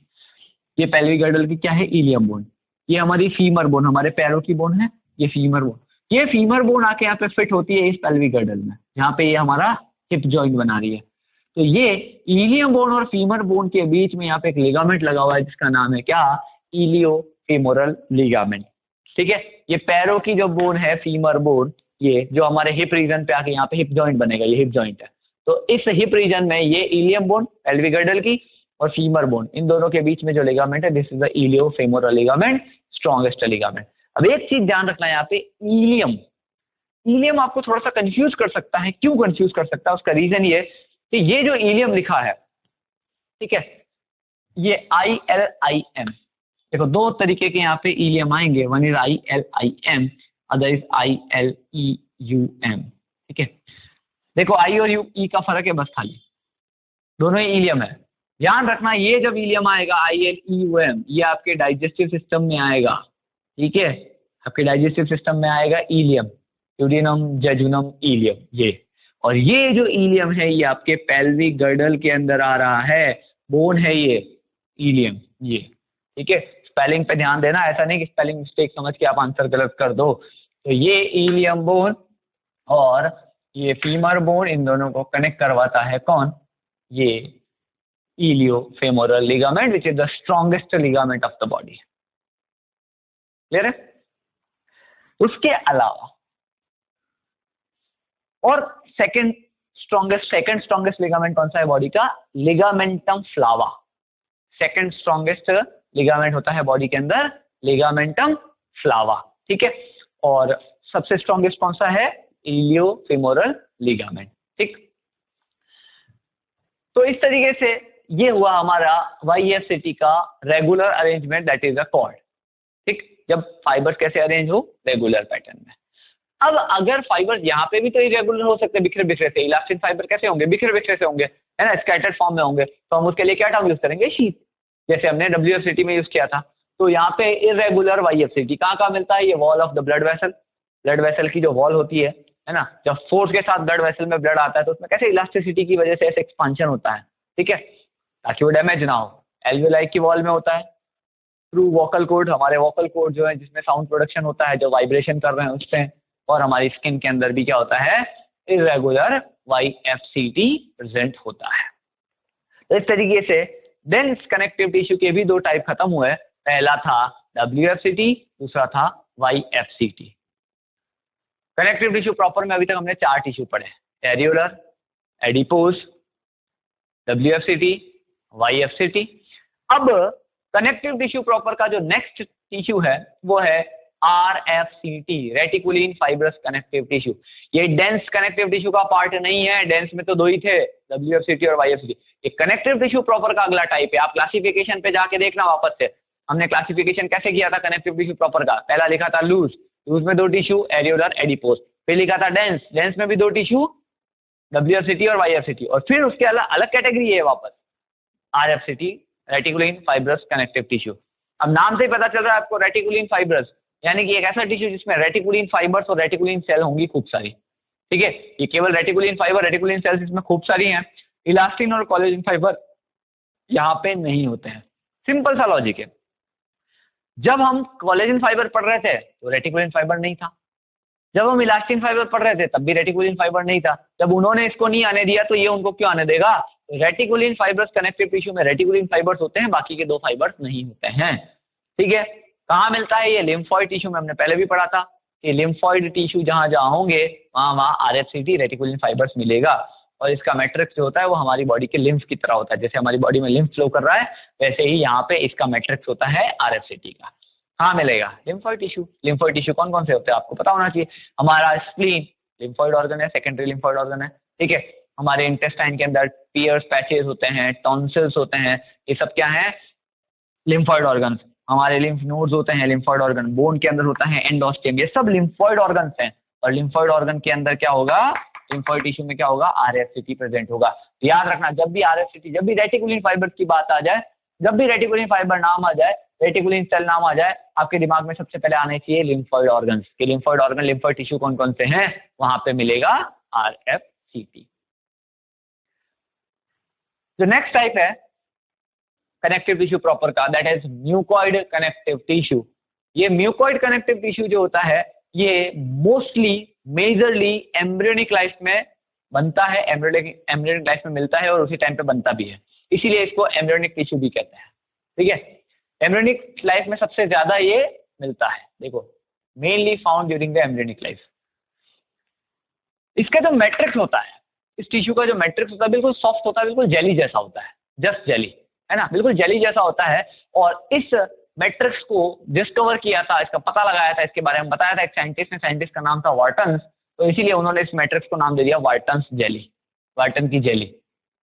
ये पेल्विक गर्डल की क्या है? Ilium bone. ये हमारी फीमर बोन, हमारे पैरों की बोन है, ये फीमर बोन। ये फीमर बोन आके यहाँ पे फिट होती है इस पेल्विक गर्डल में, यहाँ पे ये हमारा हिप जॉइंट बना रही है। तो ये इलियम बोन और फीमर बोन के बीच में यहाँ पे एक लिगामेंट लगा हुआ है जिसका नाम है क्या? इलियोफेमोरल लिगामेंट। ठीक है, ये पैरों की जो बोन है फीमर बोन, ये जो हमारे हिप रीजन पे आके यहाँ पे हिप जॉइंट बनेगा, ये हिप जॉइंट है। तो इस हिप रीजन में ये इलियम बोन पेल्विक गर्डल की और फीमर बोन, इन दोनों के बीच में जो लिगामेंट है, this is the iliofemoral ligament, strongest ligament. अब एक चीज ध्यान रखना है यहाँ पे, इलियम, इलियम आपको थोड़ा सा कंफ्यूज कर सकता है। क्यों कंफ्यूज कर सकता है? उसका रीजन ये कि ये जो इलियम लिखा है, ठीक है, ये ILIM, देखो 2 तरीके के यहाँ पे इलियम आएंगे, one is ILIM, other is ILEUM। ठीक है, देखो आई और ई का फर्क है बस, खाली दोनों ही इलियम है। ध्यान रखना, ये जब इलियम आएगा ILEUM, ये आपके डाइजेस्टिव सिस्टम में आएगा। ठीक है, आपके डाइजेस्टिव सिस्टम में आएगा इलियम, यूडिनम जेजुनम इलियम ये। और ये जो इलियम है ये आपके पेल्विक गर्डल के अंदर आ रहा है, बोन है ये इलियम ये। ठीक है, स्पेलिंग पे ध्यान देना, ऐसा नहीं कि स्पेलिंग मिस्टेक समझ के आप आंसर गलत कर दो। तो ये इलियम बोन और ये फीमर बोन, इन दोनों को कनेक्ट करवाता है कौन? ये iliofemoral ligament, which is the strongest ligament of the body. Clear है? उसके अलावा और सेकंड सेकंड स्ट्रॉन्गेस्ट लिगामेंट कौन सा है बॉडी का? लिगामेंटम फ्लावा। सेकंड स्ट्रॉन्गेस्ट लिगामेंट होता है बॉडी के अंदर लिगामेंटम फ्लावा, ठीक है। और सबसे स्ट्रॉन्गेस्ट कौन सा है? इलियोफेमोरल लिगामेंट, ठीक। तो इस तरीके से ये हुआ हमारा YFCT का regular arrangement, that is a cord, ठीक। जब फाइबर्स कैसे अरेंज हो? रेगुलर पैटर्न में। अब अगर फाइबर्स यहाँ पे भी तो इरेगुलर हो सकते हैं, बिखरे बिखरे से। इलास्टिन फाइबर कैसे होंगे? बिखरे बिखरे से होंगे, है ना, स्कैटर्ड फॉर्म में होंगे। तो हम उसके लिए क्या टर्म यूज करेंगे? शीथ, जैसे हमने WFCT में यूज किया था। तो यहाँ पे इरेगुलर YFCT कहाँ मिलता है? ये wall of the blood vessel, blood vessel की जो वॉल होती है ना, जब फोर्स के साथ ब्लड वेसल में ब्लड आता है तो उसमें कैसे इलास्टिसिटी की वजह से ऐसे एक्सपांशन होता है, ठीक है, ताकि वो डैमेज ना हो। एल्वियोलाई की वॉल में होता है, थ्रू वोकल कॉर्ड, हमारे वोकल कॉर्ड जो है जिसमें साउंड प्रोडक्शन होता है, जो वाइब्रेशन कर रहे हैं उससे, और हमारी स्किन के अंदर भी क्या होता है? इरेगुलर YFCT प्रेजेंट होता है। तो इस तरीके से डेंस कनेक्टिव टिश्यू के भी दो टाइप खत्म हुए। पहला था WFCT, दूसरा था YFCT। कनेक्टिव टिश्यू प्रॉपर में अभी तक हमने 4 टिश्यू पढ़े, एरियोलर, एडिपोज, WFCT, YFCT। अब कनेक्टिव टिश्यू प्रॉपर का जो नेक्स्ट टिश्यू है वो है RFCT, reticulin fibrous connective tissue. ये डेंस कनेक्टिव टिश्यू का पार्ट नहीं है, डेंस में तो दो ही थे, WFCT और YFCT। ये कनेक्टिव टिश्यू प्रॉपर का अगला टाइप है। आप क्लासिफिकेशन पे जाके देखना वापस से, हमने क्लासिफिकेशन कैसे किया था कनेक्टिव टिश्यू प्रॉपर का। पहला लिखा था लूज, लूज में 2 टिश्यू, एरियोलर, एडिपोज। फिर लिखा था डेंस, डेंस में भी 2 टिश्यू, WFCT और YFCT। और फिर उसके अलग कैटेगरी है वापस, RFCT, reticulin fibrous connective tissue. अब नाम से ही पता चल रहा है आपको, रेटिकुलिन फाइब्रस, यानी कि एक ऐसा टिश्यू जिसमें रेटिकुलिन फाइबर्स और रेटिकुलिन सेल होंगी खूब सारी, ठीक है। ये केवल रेटिकुलिन फाइबर, रेटिकुलिन सेल्स इसमें खूब सारी हैं। इलास्टिन और कोलेजन फाइबर यहाँ पे नहीं होते हैं। सिंपल सा लॉजिक है। जब हम कोलेजन फाइबर पढ़ रहे थे तो रेटिकुलिन फाइबर नहीं था, जब हम इलास्टिन फाइबर पढ़ रहे थे तब भी रेटिकुलिन फाइबर नहीं था। जब उन्होंने इसको नहीं आने दिया तो ये उनको क्यों आने देगा? रेटिकुलिन फाइबर्स कनेक्टिव टिश्यू में रेटिकुलिन फाइबर्स होते हैं, बाकी के 2 फाइबर्स नहीं होते हैं, ठीक है। कहाँ मिलता है ये? लिम्फॉइड टिश्यू में, हमने पहले भी पढ़ा था कि लिम्फॉइड टिश्यू जहाँ जहाँ होंगे वहाँ RFCT रेटिकुलिन फाइबर्स मिलेगा। और इसका मैट्रिक्स जो होता है वो हमारी बॉडी के लिम्फ की तरह होता है। जैसे हमारी बॉडी में लिम्फ फ्लो कर रहा है वैसे ही यहाँ पे इसका मैट्रिक्स होता है RFCT का। कहाँ मिलेगा? Lymphoid tissue. लिम्फॉइड टिश्यू कौन कौन से होते हैं आपको पता होना चाहिए। हमारा स्प्लीन लिम्फॉइड ऑर्गन है, सेकेंडरी लिम्फॉइड ऑर्गन है, ठीक है। हमारे इंटेस्टाइन के अंदर पियर्स पैचेस होते हैं, टॉन्सिल्स होते हैं, ये सब क्या है? Lymphoid organ. हमारे लिम्फ नोड्स होते हैं, लिम्फॉइड ऑर्गन। बोन के अंदर होता है एंडोस्टेम, ये सब लिम्फॉइड ऑर्गन हैं। और लिम्फॉइड ऑर्गन के अंदर क्या होगा? लिम्फॉइड टिश्यू में क्या होगा? RFCT प्रेजेंट होगा। याद रखना, जब भी RFCT, जब भी रेटिकुलिन फाइबर की बात आ जाए, जब भी रेटिकुलिन फाइबर नाम आ जाए, रेटिकुलिन सेल नाम आ जाए, आपके दिमाग में सबसे पहले आने चाहिए लिम्फॉइड ऑर्गन। कि लिम्फॉइड ऑर्गन, लिम्फॉइड टिश्यू कौन कौन से हैं, वहां पे मिलेगा RFCT। जो नेक्स्ट टाइप है कनेक्टिव टिश्यू प्रॉपर का, that is mucoid connective tissue. ये म्यूकॉइड कनेक्टिव टिश्यू जो होता है ये मोस्टली मेजरली एम्ब्रियोनिक लाइफ में बनता है, एम्ब्रियोनिक लाइफ में मिलता है और उसी टाइम पे बनता भी है, इसीलिए इसको एम्ब्रियोनिक टिश्यू भी कहते हैं, ठीक है। एम्ब्रियोनिक लाइफ में सबसे ज्यादा ये मिलता है, देखो, mainly found during the embryonic life. इसका जो मैट्रिक्स होता है, इस टिश्यू का जो मैट्रिक्स होता है बिल्कुल सॉफ्ट होता है, बिल्कुल जेली जैसा होता है, जस्ट जेली, है ना, बिल्कुल जेली जैसा होता है। और इस मैट्रिक्स को डिस्कवर किया था, इसका पता लगाया था, इसके बारे में बताया था एक साइंटिस्ट ने, साइंटिस्ट का नाम था वार्टन्स। तो इसीलिए उन्होंने इस मैट्रिक्स को नाम दे दिया वार्टन्स जेली, वार्टन की जेली।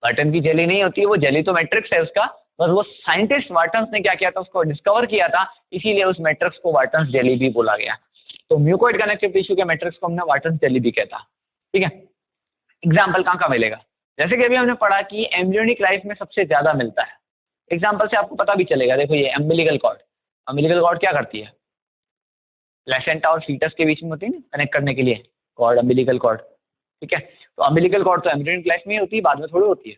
वार्टन की जेली नहीं होती है वो, जेली तो मैट्रिक्स है उसका, बस वो साइंटिस्ट वार्टन्स ने क्या किया था, उसको डिस्कवर किया था, इसीलिए उस मैट्रिक्स को वार्टन्स जेली भी बोला गया। तो म्यूकॉइड कनेक्टिव टिश्यू के मैट्रिक्स को हमने वार्टन्स जेली भी कहता, ठीक है। एग्जाम्पल कहाँ मिलेगा? जैसे कि अभी हमने पढ़ा कि एम्ब्रियोनिक लाइफ में सबसे ज्यादा मिलता है। एग्जाम्पल से आपको पता भी चलेगा, देखो ये अम्बिलिकल कॉर्ड, अम्बिलिकल कॉर्ड क्या करती है? प्लेसेंटा और फीटस के बीच में होती है ना, कनेक्ट करने के लिए कॉर्ड, अम्बिलिकल कॉर्ड, ठीक है। तो अम्बिलिकल कॉर्ड तो एम्ब्रियोनिक लाइफ में ही होती है, बाद में थोड़ी होती है,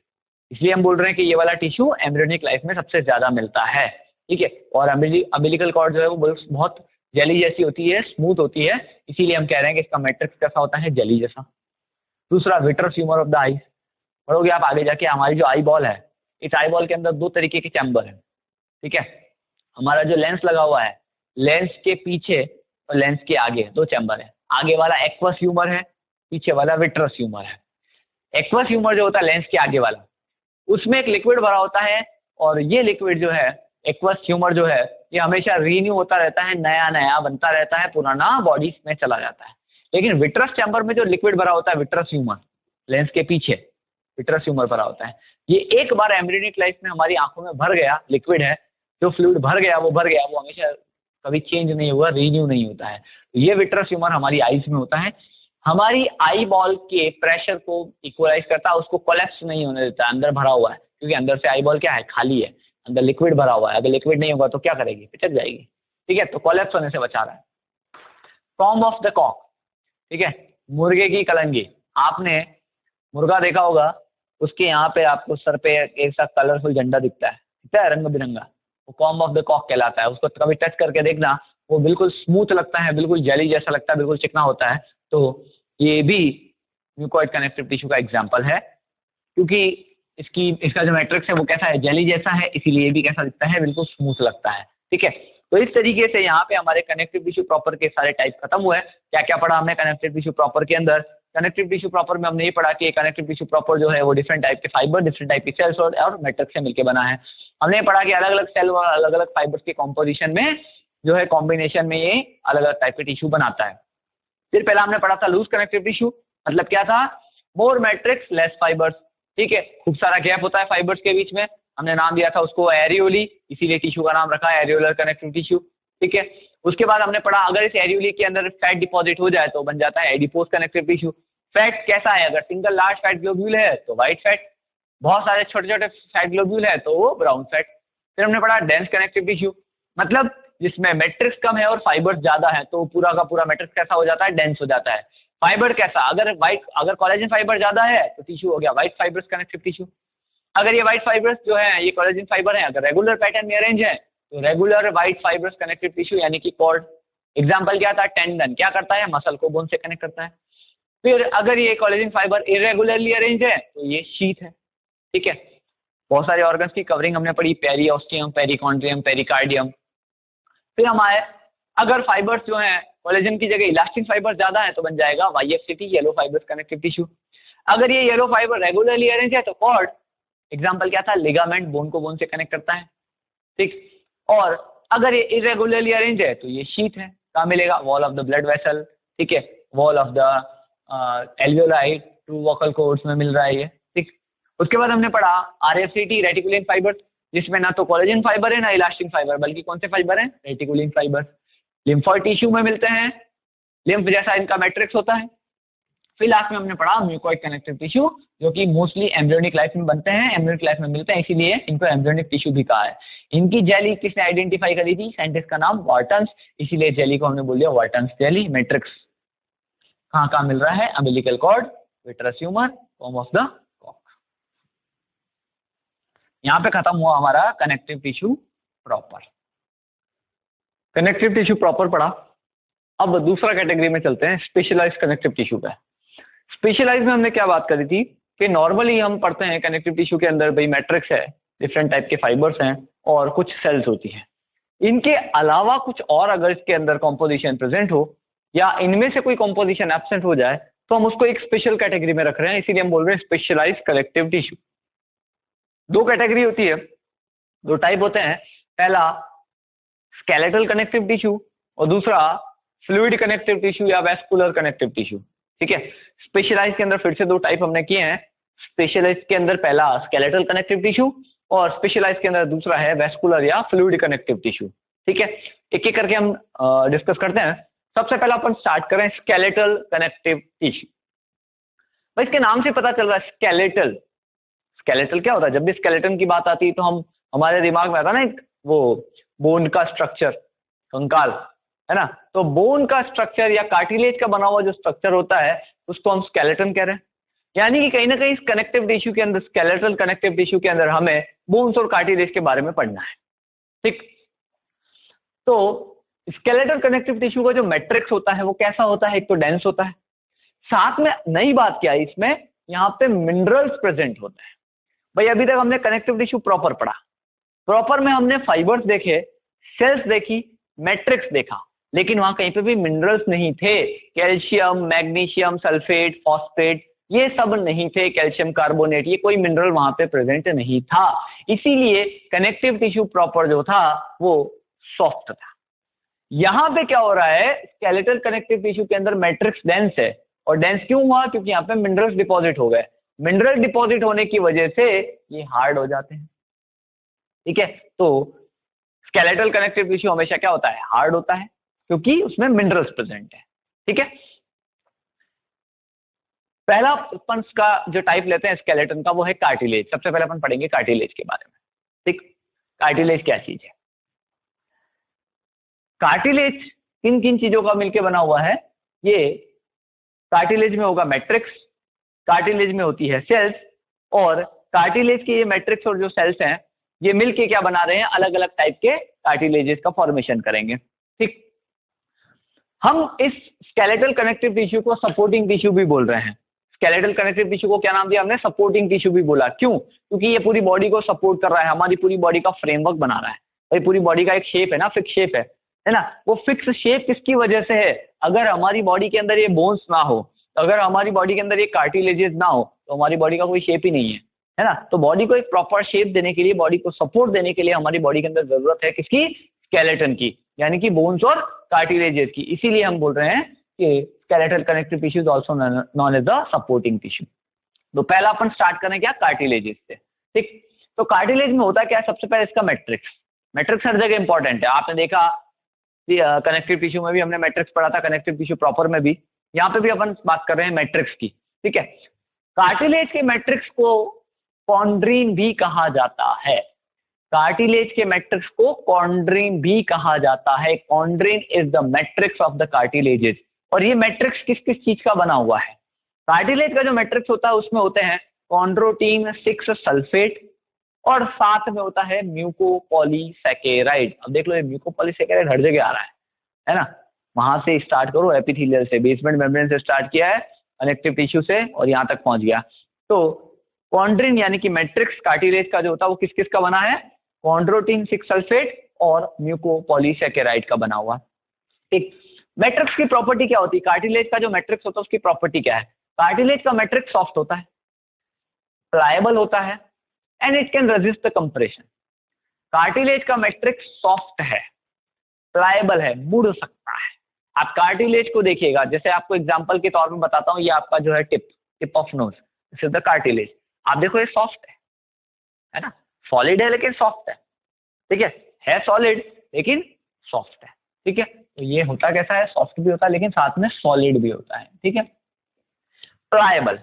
इसलिए हम बोल रहे हैं कि ये वाला टिश्यू एम्ब्रियोनिक लाइफ में सबसे ज्यादा मिलता है, ठीक है। और अम्बिलिकल कॉर्ड जो है वो बहुत जेली जैसी होती है, स्मूथ होती है, इसीलिए हम कह रहे हैं कि इसका मैट्रिक्स कैसा होता है, जेली जैसा। दूसरा, vitreous humour of the eyes. पढ़ोगे आप आगे जाके, हमारी जो आई बॉल है, इस आई बॉल के अंदर 2 तरीके के चैम्बर हैं, ठीक है। हमारा जो लेंस लगा हुआ है, लेंस के पीछे और लेंस के आगे 2 चैम्बर है। आगे वाला एक्वस ह्यूमर है, पीछे वाला विट्रस ह्यूमर है। एक्वस ह्यूमर जो होता है लेंस के आगे वाला, उसमें एक लिक्विड भरा होता है, और ये लिक्विड जो है एक्वस ह्यूमर जो है ये हमेशा रीन्यू होता रहता है, नया नया बनता रहता है, पुराना बॉडी में चला जाता है। लेकिन विट्रस चैम्बर में जो लिक्विड भरा होता है, विट्रस ह्यूमर लेंस के पीछे विट्रस ह्यूमर भरा होता है, ये एक बार एम्ब्रियोनिक लाइफ में हमारी आंखों में भर गया, लिक्विड है जो फ्लूइड भर गया, वो हमेशा कभी चेंज नहीं हुआ, रीन्यू नहीं होता है। तो ये विट्रस ह्यूमर हमारी आईज में होता है, हमारी आई बॉल के प्रेशर को इक्वलाइज करता है, उसको कोलैप्स नहीं होने देता है, अंदर भरा हुआ है, क्योंकि अंदर से आई बॉल क्या है, खाली है, अंदर लिक्विड भरा हुआ है, अगर लिक्विड नहीं होगा तो क्या करेगी, पिचक जाएगी, ठीक है, तो कोलैप्स होने से बचा रहा है। कॉम्ब ऑफ द कॉक, ठीक है, मुर्गे की कलंगी, आपने मुर्गा देखा होगा, उसके यहाँ पे आपको सर पे एक सा कलरफुल झंडा दिखता है रंग बिरंगा, वो कॉम्ब ऑफ द कॉक कहलाता है। उसको कभी टच करके देखना, वो बिल्कुल स्मूथ लगता है, बिल्कुल जेली जैसा लगता है, बिल्कुल चिकना होता है। तो ये भी म्यूकोइड कनेक्टिव टिश्यू का एग्जाम्पल है, क्योंकि इसका जो मैट्रिक्स है वो कैसा है, जेली जैसा है, इसीलिए भी कैसा दिखता है, बिल्कुल स्मूथ लगता है, ठीक है। तो इस तरीके से यहाँ पे हमारे कनेक्टिव टिश्यू प्रॉपर के सारे टाइप खत्म हुए। क्या क्या पढ़ा हमने कनेक्टिव टिश्यू प्रॉपर के अंदर? कनेक्टिव टिश्यू प्रॉपर में हमने ये पढ़ा कि कनेक्टिव टिश्यू प्रॉपर जो है वो डिफरेंट टाइप के फाइबर, डिफरेंट टाइप के सेल्स और मैट्रिक्स से मिलकर बना है। हमने पढ़ा कि अलग अलग सेल और अलग अलग फाइबर्स के कॉम्पोजिशन में जो है कॉम्बिनेशन में ये अलग अलग टाइप के टिश्यू बनाता है। फिर पहला हमने पढ़ा था लूज कनेक्टिव टिश्यू, मतलब क्या था, मोर मैट्रिक्स लेस फाइबर्स, ठीक है, खूब सारा गैप होता है फाइबर्स के बीच में, हमने नाम दिया था उसको एरियोली, इसीलिए टिश्यू का नाम रखा है एरियोलर कनेक्टिव टिश्यू, ठीक है। उसके बाद हमने पढ़ा अगर इस एरियोली के अंदर फैट डिपॉजिट हो जाए तो बन जाता है एडिपोज कनेक्टिव टिश्यू। फैट कैसा है, अगर सिंगल लार्ज फैट ग्लोब्यूल है तो व्हाइट फैट, बहुत सारे छोटे छोटे फैट ग्लोब्यूल है तो वो ब्राउन फैट। फिर हमने पढ़ा डेंस कनेक्टिव टिश्यू, मतलब जिसमें मैट्रिक्स कम है और फाइबर्स ज्यादा है तो पूरा का पूरा मैट्रिक्स कैसा हो जाता है, डेंस हो जाता है। फाइबर कैसा, अगर कोलेजन फाइबर ज्यादा है तो टिश्यू हो गया व्हाइट फाइबर्स कनेक्टिव टिश्यू। अगर ये व्हाइट फाइबर्स जो है ये कोलेजन फाइबर है, अगर रेगुलर पैटर्न में अरेंज है तो regular white fibres connective tissue यानी कि कॉर्ड। एग्जांपल क्या था, टेंडन क्या करता है, मसल को बोन से कनेक्ट करता है। फिर अगर ये कोलेजन फाइबर इरेगुलरली अरेंज है तो ये शीथ है, ठीक है। बहुत सारे ऑर्गन्स की कवरिंग हमने पढ़ी, पेरिओस्टियम, पेरिकॉन्ड्रियम, पेरिकार्डियम। फिर हमारे अगर फाइबर्स जो हैं कोलेजन की जगह इलास्टिन फाइबर ज्यादा है तो बन जाएगा YFCT, yellow fibres connective tissue. अगर ये येलो फाइबर रेगुलरली अरेंज है तो कॉर्ड। एग्जांपल क्या था, लिगामेंट, बोन को बोन से कनेक्ट करता है, ठीक। और अगर ये इरेगुलरली अरेंज है तो ये शीथ है, कहाँ मिलेगा, wall of the blood vessel, ठीक है, wall of the alveoli, true vocal cords में मिल रहा है ये, ठीक। उसके बाद हमने पढ़ा RFCT, रेटिकुलिन फाइबर, जिसमें ना तो कोलेजन फाइबर है ना इलास्टिन फाइबर, बल्कि कौन से फाइबर हैं, रेटिकुलिन फाइबर। लिम्फोइड टिश्यू में मिलते हैं, लिम्फ जैसा इनका मैट्रिक्स होता है। फिर लास्ट में हमने पढ़ा म्यूकोइड कनेक्टिव टिश्यू, जो कि मोस्टली एम्ब्रियोनिक लाइफ में बनते हैं, एम्ब्रियोनिक लाइफ में मिलते हैं, इसीलिए इनको एम्ब्रियोनिक टिश्यू भी कहा है। इनकी जेली किसने आइडेंटिफाई करी थी, साइंटिस्ट का नाम वार्टन्स, इसीलिए जेली को हमने बोल दिया वार्टन्स जेली। मैट्रिक्स कहाँ कहाँ मिल रहा है, umbilical cord, vitreous humour, comb of the cock. यहाँ पे खत्म हुआ हमारा connective tissue proper. Connective tissue proper पढ़ा, अब दूसरा कैटेगरी में चलते हैं, स्पेशलाइज्ड कनेक्टिव टिश्यू पे। स्पेशलाइज में हमने क्या बात करी थी कि नॉर्मली हम पढ़ते हैं कनेक्टिव टिश्यू के अंदर भाई मैट्रिक्स है, डिफरेंट टाइप के फाइबर्स हैं और कुछ सेल्स होती हैं। इनके अलावा कुछ और अगर इसके अंदर कॉम्पोजिशन प्रेजेंट हो या इनमें से कोई कॉम्पोजिशन एब्सेंट हो जाए तो हम उसको एक स्पेशल कैटेगरी में रख रहे हैं, इसीलिए हम बोल रहे हैं स्पेशलाइज्ड कनेक्टिव टिश्यू। दो कैटेगरी होती है, दो टाइप होते हैं, पहला स्केलेटल कनेक्टिव टिश्यू और दूसरा फ्लूइड कनेक्टिव टिश्यू या वेस्कुलर कनेक्टिव टिश्यू, ठीक है। स्पेशलाइज के अंदर फिर से दो टाइप हमने किए हैं, स्पेशलाइज के अंदर पहला स्केलेटल कनेक्टिव टिश्यू और स्पेशलाइज के अंदर दूसरा है वेस्कुलर या फ्लूइड कनेक्टिव टिश्यू, ठीक है। एक एक करके हम डिस्कस करते हैं। सबसे पहला अपन स्टार्ट करें स्केलेटल कनेक्टिव टिश्यू। भाई इसके नाम से पता चल रहा है स्केलेटल, स्केलेटल क्या होता है, जब भी स्केलेटन की बात आती है तो हमारे दिमाग में आता है ना एक वो बोन का स्ट्रक्चर, कंकाल, है ना। तो बोन का स्ट्रक्चर या कार्टिलेज का बना हुआ जो स्ट्रक्चर होता है उसको हम स्केलेटन कह रहे हैं। यानी कि कहीं ना कहीं इस कनेक्टिव टिश्यू के अंदर, स्केलेटल कनेक्टिव टिश्यू के अंदर हमें बोन्स और कार्टिलेज के बारे में पढ़ना है, ठीक। तो स्केलेटल कनेक्टिव टिश्यू का जो मैट्रिक्स होता है वो कैसा होता है, एक तो डेंस होता है, साथ में नई बात क्या है इसमें, यहाँ पे मिनरल्स प्रेजेंट होते हैं। भाई अभी तक हमने कनेक्टिव टिश्यू प्रॉपर पढ़ा, प्रॉपर में हमने फाइबर्स देखे, सेल्स देखी, मैट्रिक्स देखा, लेकिन वहां कहीं पे भी मिनरल्स नहीं थे, कैल्शियम, मैग्नीशियम, सल्फेट, फॉस्फेट, ये सब नहीं थे, कैल्शियम कार्बोनेट, ये कोई मिनरल वहां पे प्रेजेंट नहीं था, इसीलिए कनेक्टिव टिश्यू प्रॉपर जो था वो सॉफ्ट था। यहां पे क्या हो रहा है, स्केलेटल कनेक्टिव टिश्यू के अंदर मैट्रिक्स डेंस है, और डेंस क्यों हुआ, क्योंकि यहाँ पे मिनरल्स डिपॉजिट हो गए। मिनरल डिपॉजिट होने की वजह से ये हार्ड हो जाते हैं, ठीक है। तो स्केलेटल कनेक्टिव टिश्यू हमेशा क्या होता है, हार्ड होता है, क्योंकि उसमें मिनरल्स प्रेजेंट है, ठीक है। पहला अपन का जो टाइप लेते हैं स्केलेटन का, वो है कार्टिलेज। सबसे पहले अपन पढ़ेंगे कार्टिलेज के बारे में, ठीक। कार्टिलेज क्या चीज है? कार्टिलेज किन किन चीजों का मिलकर बना हुआ है? ये कार्टिलेज में होगा मैट्रिक्स, कार्टिलेज में होती है सेल्स, और कार्टिलेज के ये मैट्रिक्स और जो सेल्स हैं ये मिलके क्या बना रहे हैं, अलग अलग टाइप के कार्टिलेजेस का फॉर्मेशन करेंगे, ठीक। हम इस स्केलेटल कनेक्टिव टिश्यू को सपोर्टिंग टिश्यू भी बोल रहे हैं। स्केलेटल कनेक्टिव टिश्यू को क्या नाम दिया हमने, सपोर्टिंग टिश्यू भी बोला। क्यों? क्योंकि ये पूरी बॉडी को सपोर्ट कर रहा है, हमारी पूरी बॉडी का फ्रेमवर्क बना रहा है। भाई पूरी बॉडी का एक शेप है ना, फिक्स शेप है ना। वो फिक्स शेप किसकी वजह से है? अगर हमारी बॉडी के अंदर ये बोन्स ना हो, अगर हमारी बॉडी के अंदर ये कार्टिलेजेस ना हो, तो हमारी बॉडी का कोई शेप ही नहीं है ना। तो बॉडी को एक प्रॉपर शेप देने के लिए, बॉडी को सपोर्ट देने के लिए हमारी बॉडी के अंदर जरूरत है किसकी? स्केलेटन की, यानी कि बोन्स और कार्टिलेजेस की। इसीलिए हम बोल रहे हैं कि skeletal connective tissue is also known as the supporting tissue. तो पहला अपन स्टार्ट करें क्या, कार्टिलेजेस से, ठीक। तो कार्टिलेज में होता क्या है, सबसे पहले इसका मैट्रिक्स। मैट्रिक्स हर जगह इंपॉर्टेंट है, आपने देखा कनेक्टिव टिश्यू में भी हमने मैट्रिक्स पढ़ा था, कनेक्टिव टिश्यू प्रॉपर में भी, यहाँ पे भी अपन बात कर रहे हैं मैट्रिक्स की, ठीक है। कार्टिलेज के मैट्रिक्स को कॉन्ड्रीन भी कहा जाता है। कार्टिलेज के मैट्रिक्स को कॉन्ड्रीन भी कहा जाता है। Chondrin is the matrix of the cartilages. और ये मैट्रिक्स किस किस चीज का बना हुआ है? कार्टिलेज का जो मैट्रिक्स होता है उसमें होते हैं कॉन्ड्रोटिन 6 सल्फेट, और साथ में होता है म्यूकोपॉलीसैकेराइड। अब देख लो ये म्यूकोपॉलीसैकेराइड हर जगह आ रहा है ना। वहां से स्टार्ट करो, एपिथेलियल से, बेसमेंट मेम्ब्रेन से स्टार्ट किया है, कनेक्टिव टिश्यू से, और यहाँ तक पहुंच गया। तो कॉन्ड्रिन यानी कि मैट्रिक्स कार्टिलेज का जो होता है वो किस किस का बना है? कॉन्ड्रोटिन 6 सल्फेट और म्यूकोपॉलीसैकेराइड का बना हुआ, ठीक। मैट्रिक्स की प्रॉपर्टी क्या होती है? कार्टिलेज का जो मैट्रिक्स होता है उसकी प्रॉपर्टी क्या है? कार्टिलेज का मैट्रिक्स सॉफ्ट होता है, प्लायबल होता है, and it can resist the compression. Cartilage का मैट्रिक्स सॉफ्ट है, प्लायबल है, मुड़ सकता है। आप कार्टिलेज को देखिएगा, जैसे आपको एग्जांपल के तौर पे बताता हूं, ये आपका जो है tip of nose, this is the cartilage. आप देखो ये सॉफ्ट है ना, सॉलिड है लेकिन सॉफ्ट है, ठीक है सॉलिड लेकिन सॉफ्ट है, ठीक है। तो ये होता कैसा है, सॉफ्ट भी होता है लेकिन साथ में सॉलिड भी होता है, ठीक है। प्लायबल,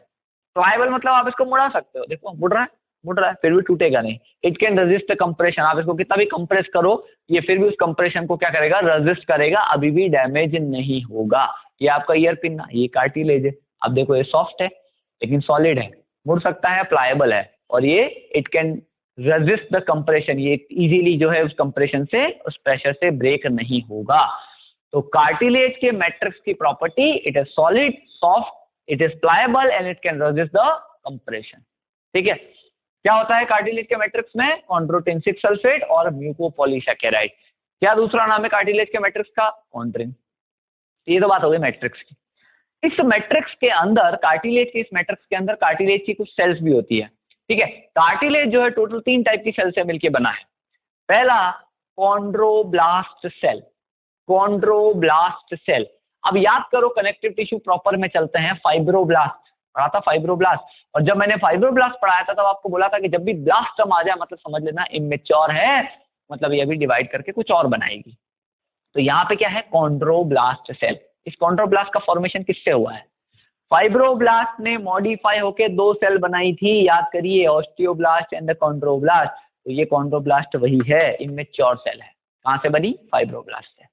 प्लायबल मतलब आप इसको मुड़ा सकते हो, देखो मुड़ रहा है फिर भी टूटेगा नहीं। It can resist the compression, आप इसको कितना भी कंप्रेस करो ये फिर भी उस कंप्रेशन को क्या करेगा, रेजिस्ट करेगा, अभी भी डैमेज नहीं होगा। ये आपका ईयर पिन ना, ये कार्टिलेज है। अब देखो ये सॉफ्ट है लेकिन सॉलिड है, मुड़ सकता है, प्लायबल है, और ये it can resist the compression, ये इजीली जो है उस कंप्रेशन से, उस प्रेशर से ब्रेक नहीं होगा। तो कार्टिलेज के मैट्रिक्स की property, it is solid, soft, it is pliable and it can resist the compression, ठीक है। क्या होता है कार्टिलेज के मैट्रिक्स में? कॉन्ड्रोटिन 6 सल्फेट और म्यूकोपॉलीसैकेराइड। क्या दूसरा नाम है कार्टिलेज के मैट्रिक्स का? कॉन्ड्रिन। ये तो बात हो गई मैट्रिक्स की। इस मैट्रिक्स के अंदर, कार्टिलेज के इस मैट्रिक्स के अंदर कार्टिलेज की कुछ सेल्स भी होती है, ठीक है। कार्टिलेज जो है टोटल 3 टाइप की सेल से मिलकर बना है। पहला कॉन्ड्रोब्लास्ट सेल, कॉन्ड्रोब्लास्ट सेल। अब याद करो कनेक्टिव टिश्यू प्रॉपर में चलते हैं, फाइब्रोब्लास्ट पढ़ा था, फाइब्रोब्लास्ट। और जब मैंने फाइब्रोब्लास्ट पढ़ाया था तब आपको बोला था कि जब भी ब्लास्ट टर्म आ जाए मतलब समझ लेना इमेच्योर है, मतलब ये भी डिवाइड करके कुछ और बनाएगी। तो यहाँ पे क्या है? Chondroblast cell. इस कॉन्ड्रोब्लास्ट का फॉर्मेशन किससे हुआ है? फाइब्रोब्लास्ट ने मॉडिफाई होके 2 सेल बनाई थी, याद करिए, ऑस्टियोब्लास्ट एंड द कॉन्ड्रोब्लास्ट। तो ये कॉन्ड्रोब्लास्ट वही है, इमेच्योर सेल है। कहां से बनी? फाइब्रोब्लास्ट से।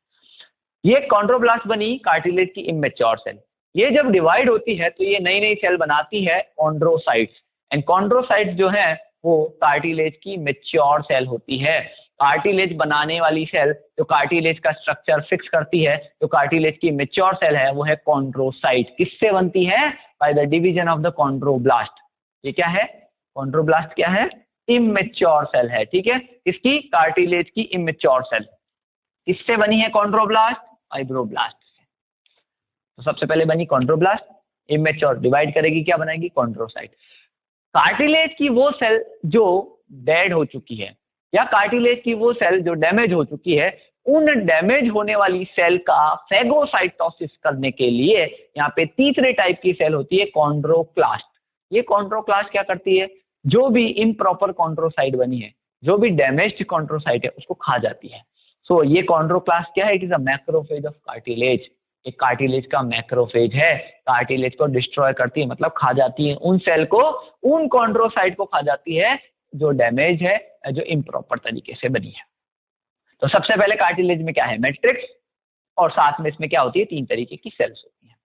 ये कॉन्ड्रोब्लास्ट बनी कार्टिलेज की इमेच्योर सेल। ये जब डिवाइड होती है तो ये नई नई सेल बनाती है कॉन्ड्रोसाइट्स, एंड कॉन्ड्रोसाइट्स जो है वो कार्टिलेज की मैच्योर सेल होती है। कार्टिलेज बनाने वाली सेल जो कार्टिलेज का स्ट्रक्चर फिक्स करती है, जो कार्टिलेज की मैच्योर सेल है, वो है कॉन्ड्रोसाइट। किससे बनती है? By the division of the chondroblast. ये क्या है? कॉन्ड्रोब्लास्ट क्या है? इमेच्योर सेल है, ठीक है। इसकी कार्टिलेज की इमेच्योर सेल किससे बनी है? कॉन्ड्रोब्लास्ट, फाइब्रोब्लास्ट से। तो सबसे पहले बनी कॉन्ड्रोब्लास्ट, इमेच्योर, डिवाइड करेगी, क्या बनाएगी, कॉन्ड्रोसाइट। कार्टिलेज की वो सेल जो डेड हो चुकी है या कार्टिलेज की वो सेल जो डैमेज हो चुकी है, उन डैमेज होने वाली सेल का फेगोसाइटोसिस करने के लिए यहाँ पे तीसरे टाइप की सेल होती है कॉन्ड्रोक्लास्ट। ये कॉन्ड्रोक्लास्ट क्या करती है, जो भी इम्प्रॉपर कॉन्ड्रोसाइट बनी है, जो भी डैमेज्ड कॉन्ड्रोसाइट है, उसको खा जाती है। सो ये कॉन्ड्रोक्लास्ट क्या है, it is a macrophage of cartilage. एक कार्टिलेज का मैक्रोफेज है, कार्टिलेज को डिस्ट्रॉय करती है, मतलब खा जाती है उन सेल को, उन कॉन्ड्रोसाइट को खा जाती है जो डैमेज है, जो इम्प्रॉपर तरीके से बनी है। तो सबसे पहले कार्टिलेज में क्या है, मैट्रिक्स, और साथ में इसमें क्या होती है, 3 तरीके की सेल्स होती है।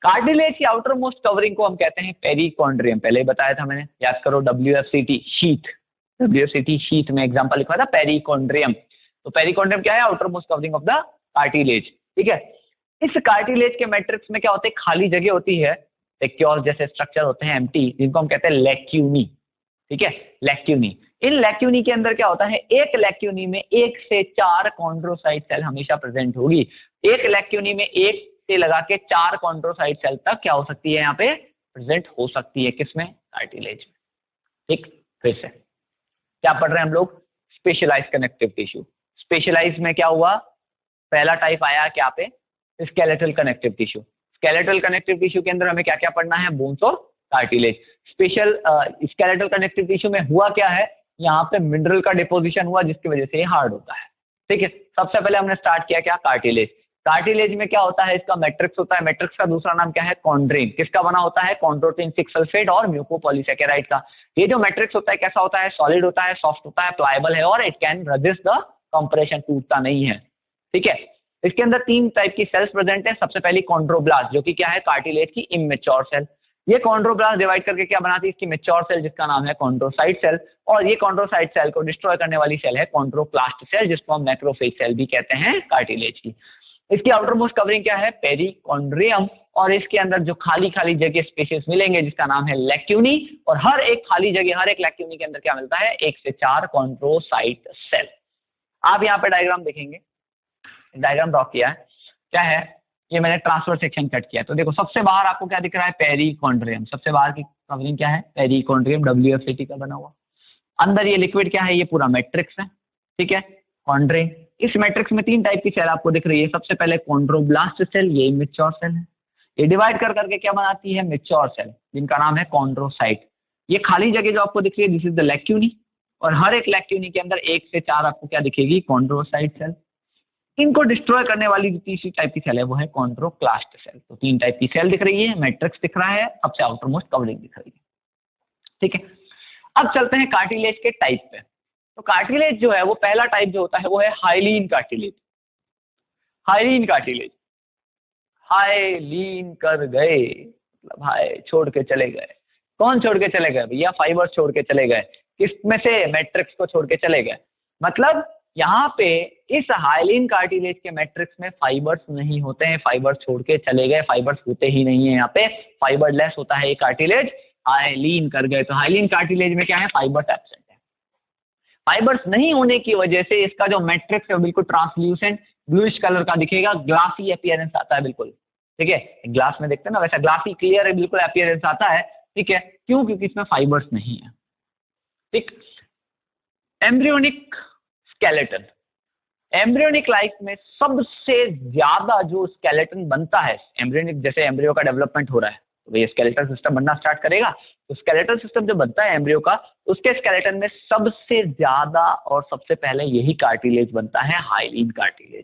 कार्टिलेज की आउटर मोस्ट कवरिंग को हम कहते हैं पेरिकॉन्ड्रियम, पहले ही बताया था मैंने, याद करो, WFCT शीथ, WFCT शीथ में एग्जांपल लिखा था पेरिकॉन्ड्रियम। तो पेरिकॉन्ड्रियम क्या है, outer most covering of the cartilage, ठीक है। इस कार्टिलेज के मैट्रिक्स में क्या होते हैं, खाली जगह होती है, वैक्यूल जैसे स्ट्रक्चर होते हैं एम्प्टी, जिनको हम कहते हैं लैक्यूनी, ठीक है, लैक्यूनी। इन लैक्यूनी के अंदर क्या होता है, एक लैक्यूनी में 1 से 4 कॉन्ड्रोसाइट सेल हमेशा प्रेजेंट होगी। एक लैक्यूनी में 1 से लगा के 4 कॉन्ड्रोसाइट सेल तक क्या हो सकती है, यहाँ पे प्रेजेंट हो सकती है, किसमें, कार्टिलेज में। ठीक, फिर से क्या पढ़ रहे हैं हम लोग, स्पेशलाइज्ड कनेक्टिव टिश्यू। स्पेशलाइज्ड में क्या हुआ, पहला टाइप आया क्या पे, skeletal connective tissue. Skeletal connective tissue के अंदर हमें क्या क्या पढ़ना है, बोन्स और cartilage. Special skeletal connective tissue में हुआ क्या है, यहाँ पे मिनरल का डिपोजिशन हुआ जिसकी वजह से ये हार्ड होता है, ठीक है। सबसे पहले हमने स्टार्ट किया क्या, कार्टिलेज। कार्टिलेज में क्या होता है, इसका मैट्रिक्स होता है, मैट्रिक्स का दूसरा नाम क्या है, कॉन्ड्रेन। किसका बना होता है, कॉन्ड्रोटिन 6 सल्फेट और म्यूकोपॉलीसैकेराइड का। ये जो मैट्रिक्स होता है कैसा होता है, सॉलिड होता है, सॉफ्ट होता है, प्लायबल है, और it can resist the compression, टूटता नहीं है, ठीक है। इसके अंदर 3 टाइप की सेल्स प्रेजेंट है। सबसे पहली कॉन्ड्रोब्लास्ट, जो कि क्या है, कार्टिलेज की इमेच्योर सेल। ये कॉन्ड्रोब्लास्ट डिवाइड करके क्या बनाती है, इसकी मैच्योर सेल, जिसका नाम है कॉन्ड्रोसाइट सेल, और ये कॉन्ड्रोसाइट सेल को डिस्ट्रॉय करने वाली सेल है कॉन्ड्रोप्लास्ट सेल, जिसको हम मैक्रोफेज सेल भी कहते हैं कार्टिलेज की। इसकी आउटर मोस्ट कवरिंग क्या है, पेरिकॉन्ड्रियम, और इसके अंदर जो खाली खाली जगह स्पेसेस मिलेंगे जिसका नाम है लैक्यूनी, और हर एक खाली जगह, हर एक लैक्यूनी के अंदर क्या मिलता है, 1 से 4 कॉन्ड्रोसाइट सेल। आप यहाँ पे डायग्राम देखेंगे, डायग्राम ड्रॉ किया है, क्या है, ये मैंने ट्रांसफर सेक्शन कट किया। तो देखो सबसे बाहर आपको क्या दिख रहा है, पेरिकॉन्ड्रियम, सबसे बाहर की कवरिंग क्या है, पेरिकॉन्ड्रियम, WFCT का बना हुआ। अंदर ये लिक्विड क्या है, ये पूरा मैट्रिक्स है, ठीक है, कॉन्ड्रेन। इस मैट्रिक्स में 3 टाइप की सेल आपको दिख रही है। सबसे पहले कॉन्ड्रोब्लास्ट सेल, ये मैच्योर सेल है, ये डिवाइड कर करके क्या बनाती है, मैच्योर सेल, जिनका नाम है कॉन्ड्रोसाइट। ये खाली जगह जो आपको दिख रही है, दिस इज द लैक्यूनी, और हर एक लैक्यूनी के अंदर 1 से 4 आपको क्या दिखेगी, कॉन्ड्रोसाइट सेल। इनको डिस्ट्रॉय करने वाली जो तीसरी टाइप की सेल है वो है कॉन्ड्रोक्लास्ट सेल। तो 3 टाइप की सेल दिख रही है, मैट्रिक्स दिख रहा है, सबसे आउटर मोस्ट कवरिंग दिख रही है, ठीक है। अब चलते हैं कार्टिलेज के टाइप पे। तो कार्टिलेज जो है वो पहला टाइप जो होता है वो है hyaline cartilage. Hyaline cartilage, hyaline कर गए मतलब हाय छोड़ के चले गए। कौन छोड़ के चले गए भैया, फाइबर्स छोड़ के चले गए। किसमें से, मैट्रिक्स को छोड़ के चले गए। मतलब यहाँ पे इस हाइलीन कार्टिलेज के मैट्रिक्स में फाइबर्स नहीं होते हैं, फाइबर्स छोड़ के चले गए, फाइबर्स होते ही नहीं है, यहाँ पे फाइबरलेस होता है ये कार्टिलेज, हाइलीन कर गए। तो हाइलीन कार्टिलेज में क्या है, फाइबर्स एब्सेंट है। फाइबर्स नहीं होने की वजह से इसका जो मैट्रिक्स है बिल्कुल ट्रांसल्यूसेंट ब्लूइश कलर का दिखेगा, ग्लासी अपीयरेंस आता है बिल्कुल, ठीक है। ग्लास में देखते हैं ना वैसा ग्लासी क्लियर है, बिल्कुल अपीयरेंस आता है, ठीक है। क्यों, क्योंकि इसमें फाइबर्स नहीं है, ठीक। एम्ब्रियोनिक स्केलेटन, एम्ब्रियोनिक लाइफ में सबसे ज्यादा जो स्केलेटन बनता है, एम्ब्रियोनिक जैसे एम्ब्रियो का डेवलपमेंट हो रहा है तो ये स्केलेटल सिस्टम बनना स्टार्ट करेगा। तो स्केलेटल सिस्टम जो बनता है एम्ब्रियो का, उसके स्केलेटन में सबसे ज्यादा और सबसे पहले यही कार्टिलेज बनता है, हाइलीन कार्टिलेज,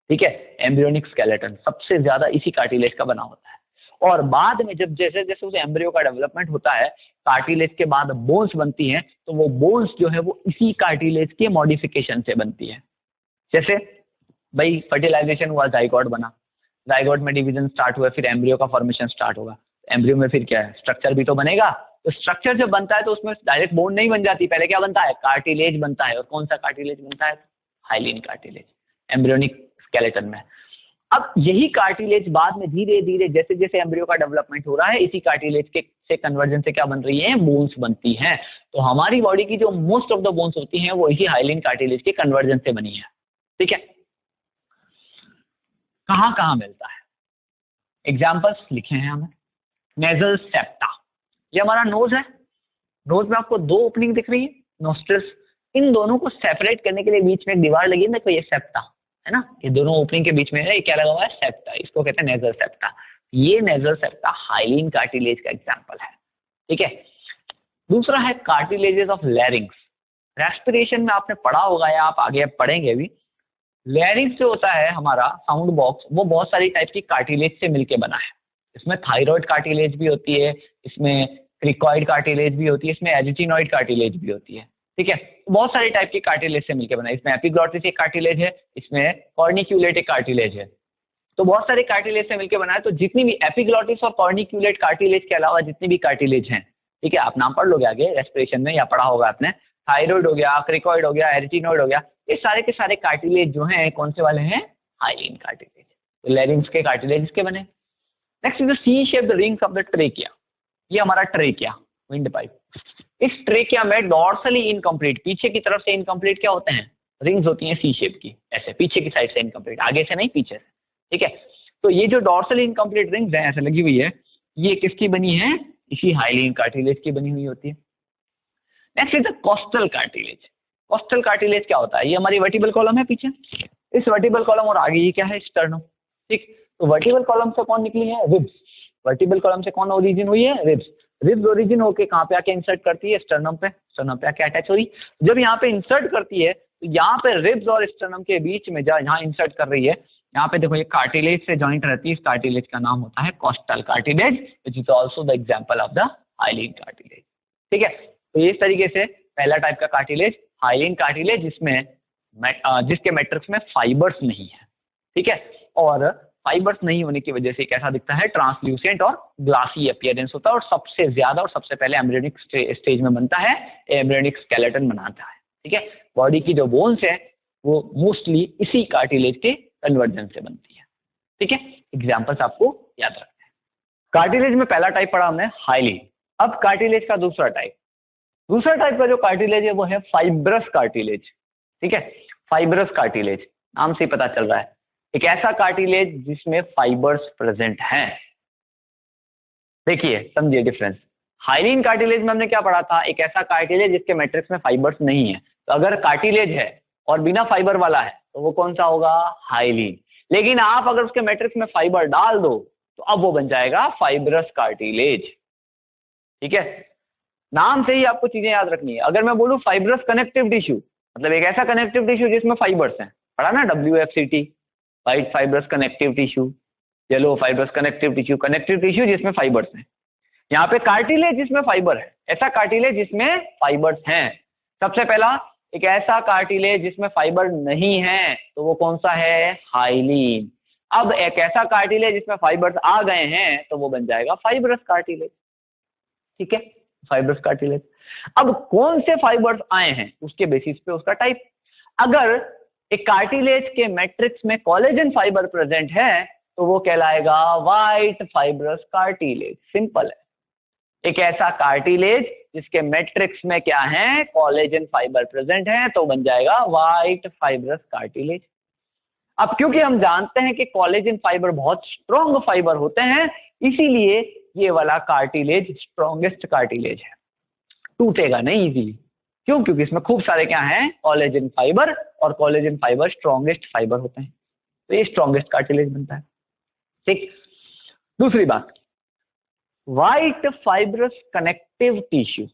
ठीक है। एम्ब्रियोनिक स्केलेटन सबसे ज्यादा इसी कार्टिलेज का बना होता है। और बाद में जब जैसे जैसे उस एम्ब्रियो का डेवलपमेंट होता है, कार्टिलेज के बाद बोन्स बनती हैं, तो वो बोन्स जो है वो इसी कार्टिलेज के मॉडिफिकेशन से बनती है। जैसे भाई फर्टिलाइजेशन हुआ, जाइगोट बना, जाइगोट में डिवीजन स्टार्ट हुआ, फिर एम्ब्रियो का फॉर्मेशन स्टार्ट होगा। एम्ब्रियो में फिर क्या है, स्ट्रक्चर भी तो बनेगा। तो स्ट्रक्चर जब बनता है तो उसमें डायरेक्ट बोन नहीं बन जाती, पहले क्या बनता है, कार्टिलेज बनता है। और कौन सा कार्टिलेज बनता है, हाइलीन कार्टिलेज, एम्ब्रियोनिक स्केलेटन में। अब यही कार्टिलेज बाद में धीरे धीरे जैसे जैसे एम्ब्रियो का डेवलपमेंट हो रहा है, इसी कार्टिलेज के से कन्वर्जन से क्या बन रही है, बोन्स बनती हैं। तो हमारी बॉडी की जो मोस्ट ऑफ द बोन्स होती हैं वो इसी हाइलीन कार्टिलेज के कन्वर्जन से बनी है, ठीक है। कहाँ कहाँ मिलता है, एग्जाम्पल्स लिखे हैं हमें। नेजल सेप्टा, ये हमारा नोज है, नोज में आपको दो ओपनिंग दिख रही है, नोस्ट्रल्स, इन दोनों को सेपरेट करने के लिए बीच में एक दीवार लगी है, देखो ये सेप्टा है ना, ये दोनों ओपनिंग के बीच में है, ये क्या लगा हुआ है, सेप्टा, इसको कहते हैं नेजल सेप्टा। ये नेजल सेप्टा हाइलीन कार्टिलेज का एग्जांपल है, ठीक है। दूसरा है कार्टिलेजेस ऑफ लैरिंग्स। रेस्पिरेशन में आपने पढ़ा होगा या आप आगे पढ़ेंगे भी, लैरिंग्स जो होता है हमारा साउंड बॉक्स, वो बहुत सारी टाइप की कार्टिलेज से मिलके बना है। इसमें थायराइड कार्टिलेज भी होती है, इसमें क्रिकॉइड कार्टिलेज भी होती है, इसमें एजिटिनॉइड कार्टिलेज भी होती है, ठीक है। बहुत सारी टाइप की कार्टिलेज से मिलकर बना है। इसमें एपिग्लॉटिस एक कार्टिलेज है, इसमें कॉर्निक्यूलेट एक कार्टिलेज है, तो बहुत सारे कार्टिलेज से मिलकर बना है। तो जितनी भी एपिग्लॉटिस और कॉर्निक्यूलेट कार्टिलेज के अलावा जितनी भी कार्टिलेज हैं, ठीक है, आप नाम पढ़ लोगे आगे रेस्पिरेशन में या पढ़ा होगा आपने, थायराइड हो गया, क्रिकॉइड हो गया, एजिटिनॉइड हो गया, ये सारे के सारे कार्टिलेज जो हैं कौन से वाले हैं, हाइलीन कार्टिलेज, तो लैरिंग्स के कार्टिलेज इसके बने। Next is the C shaped rings of the trachea. ये हमारा ट्रेकिया, विंड पाइप, इस ट्रेकिया में डॉर्सली इनकम्प्लीट, पीछे की तरफ से इनकम्प्लीट क्या होते हैं, रिंग्स होती हैं सी शेप की, ऐसे पीछे की साइड से इनकम्प्लीट, आगे से नहीं पीछे से, ठीक है। तो ये जो डॉर्सली इनकम्प्लीट रिंग्स हैं ऐसे लगी हुई है, ये किसकी बनी है, इसी हाइलीन कार्टिलेज की बनी हुई होती है। Next is the costal cartilage. Costal cartilage क्या होता है, ये हमारी वर्टिबल कॉलम है पीछे, इस वर्टिबल कॉलम और आगे ये क्या है, स्टर्नम, ठीक। तो वर्टिबल कॉलम से कौन निकली है, रिब्स, वर्टिबल कॉलम से कौन ओरिजिन हुई है, रिब्स, रिब्स ओरिजिन होके कहाँ पे आके इंसर्ट करती है, स्टर्नम पे, स्टर्नम पे आके अटैच हो रही। जब यहाँ पे इंसर्ट करती है तो यहाँ पे रिब्स और स्टर्नम के बीच में जहाँ इंसर्ट कर रही है, यहाँ पे देखो ये कार्टिलेज से जॉइंट रहती है, इस कार्टिलेज का नाम होता है costal cartilage, which is also the example of the hyaline cartilage, ठीक है। तो इस तरीके से पहला टाइप का कार्टिलेज हाइलीन कार्टिलेज, जिसमें जिसके मैट्रिक्स में फाइबर्स नहीं है, ठीक है, और फाइबर्स नहीं होने की वजह से कैसा दिखता है, ट्रांसल्यूसेंट और ग्लासी अपीयरेंस होता है, और सबसे ज्यादा और सबसे पहले एम्ब्रियोनिक स्टेज में बनता है, एम्ब्रियोनिक स्केलेटन बनाता है, ठीक है। बॉडी की जो बोन्स है वो मोस्टली इसी कार्टिलेज के कन्वर्जन से बनती है, ठीक है। एग्जाम्पल्स आपको याद रखना है। कार्टिलेज में पहला टाइप पढ़ा हमने हाइलीन। अब कार्टिलेज का दूसरा टाइप का जो कार्टिलेज है वो है फाइब्रस कार्टिलेज, ठीक है। फाइब्रस कार्टिलेज नाम से ही पता चल रहा है, एक ऐसा कार्टिलेज जिसमें फाइबर्स प्रेजेंट हैं। देखिए समझिए डिफरेंस, हाइलीन कार्टिलेज में हमने क्या पढ़ा था, एक ऐसा कार्टिलेज जिसके मैट्रिक्स में फाइबर्स नहीं है। तो अगर कार्टिलेज है और बिना फाइबर वाला है तो वो कौन सा होगा, हाइलीन। लेकिन आप अगर उसके मैट्रिक्स में फाइबर डाल दो तो अब वो बन जाएगा फाइब्रस कार्टिलेज, ठीक है। नाम से ही आपको चीजें याद रखनी है। अगर मैं बोलूं फाइब्रस कनेक्टिव टिश्यू, मतलब एक ऐसा कनेक्टिव टिश्यू जिसमें फाइबर्स हैं, पढ़ा ना WFCT, white fibrous connective tissue, yellow fibrous connective tissue जिसमें फाइबर्स हैं। यहाँ पे कार्टिलेज जिसमें फाइबर है, ऐसा कार्टिलेज जिसमें फाइबर्स हैं। सबसे पहला एक ऐसा कार्टिलेज जिसमें फाइबर नहीं है, तो वो कौन सा है, हाइलीन। अब एक ऐसा कार्टिलेज जिसमें फाइबर्स आ गए हैं तो वो बन जाएगा फाइब्रस कार्टिलेज, ठीक है, फाइब्रस कार्टिलेज। अब कौन से फाइबर्स आए हैं उसके बेसिस पे उसका टाइप। अगर एक कार्टिलेज के मैट्रिक्स में कोलेजन फाइबर प्रेजेंट है तो वो कहलाएगा व्हाइट फाइब्रस कार्टिलेज, सिंपल है। एक ऐसा कार्टिलेज जिसके मैट्रिक्स में क्या है, कोलेजन फाइबर प्रेजेंट है, तो बन जाएगा व्हाइट फाइब्रस कार्टिलेज। अब क्योंकि हम जानते हैं कि कोलेजन फाइबर बहुत स्ट्रॉन्ग फाइबर होते हैं, इसीलिए ये वाला कार्टिलेज स्ट्रॉन्गेस्ट कार्टिलेज है, टूटेगा नहीं इजीली। क्यों, क्योंकि इसमें खूब सारे क्या हैं, कोलेजन फाइबर, और कोलेजन फाइबर स्ट्रॉन्गेस्ट फाइबर होते हैं, तो ये स्ट्रॉन्गेस्ट कार्टिलेज बनता है, ठीक। दूसरी बात, व्हाइट फाइब्रस कनेक्टिव टिश्यू।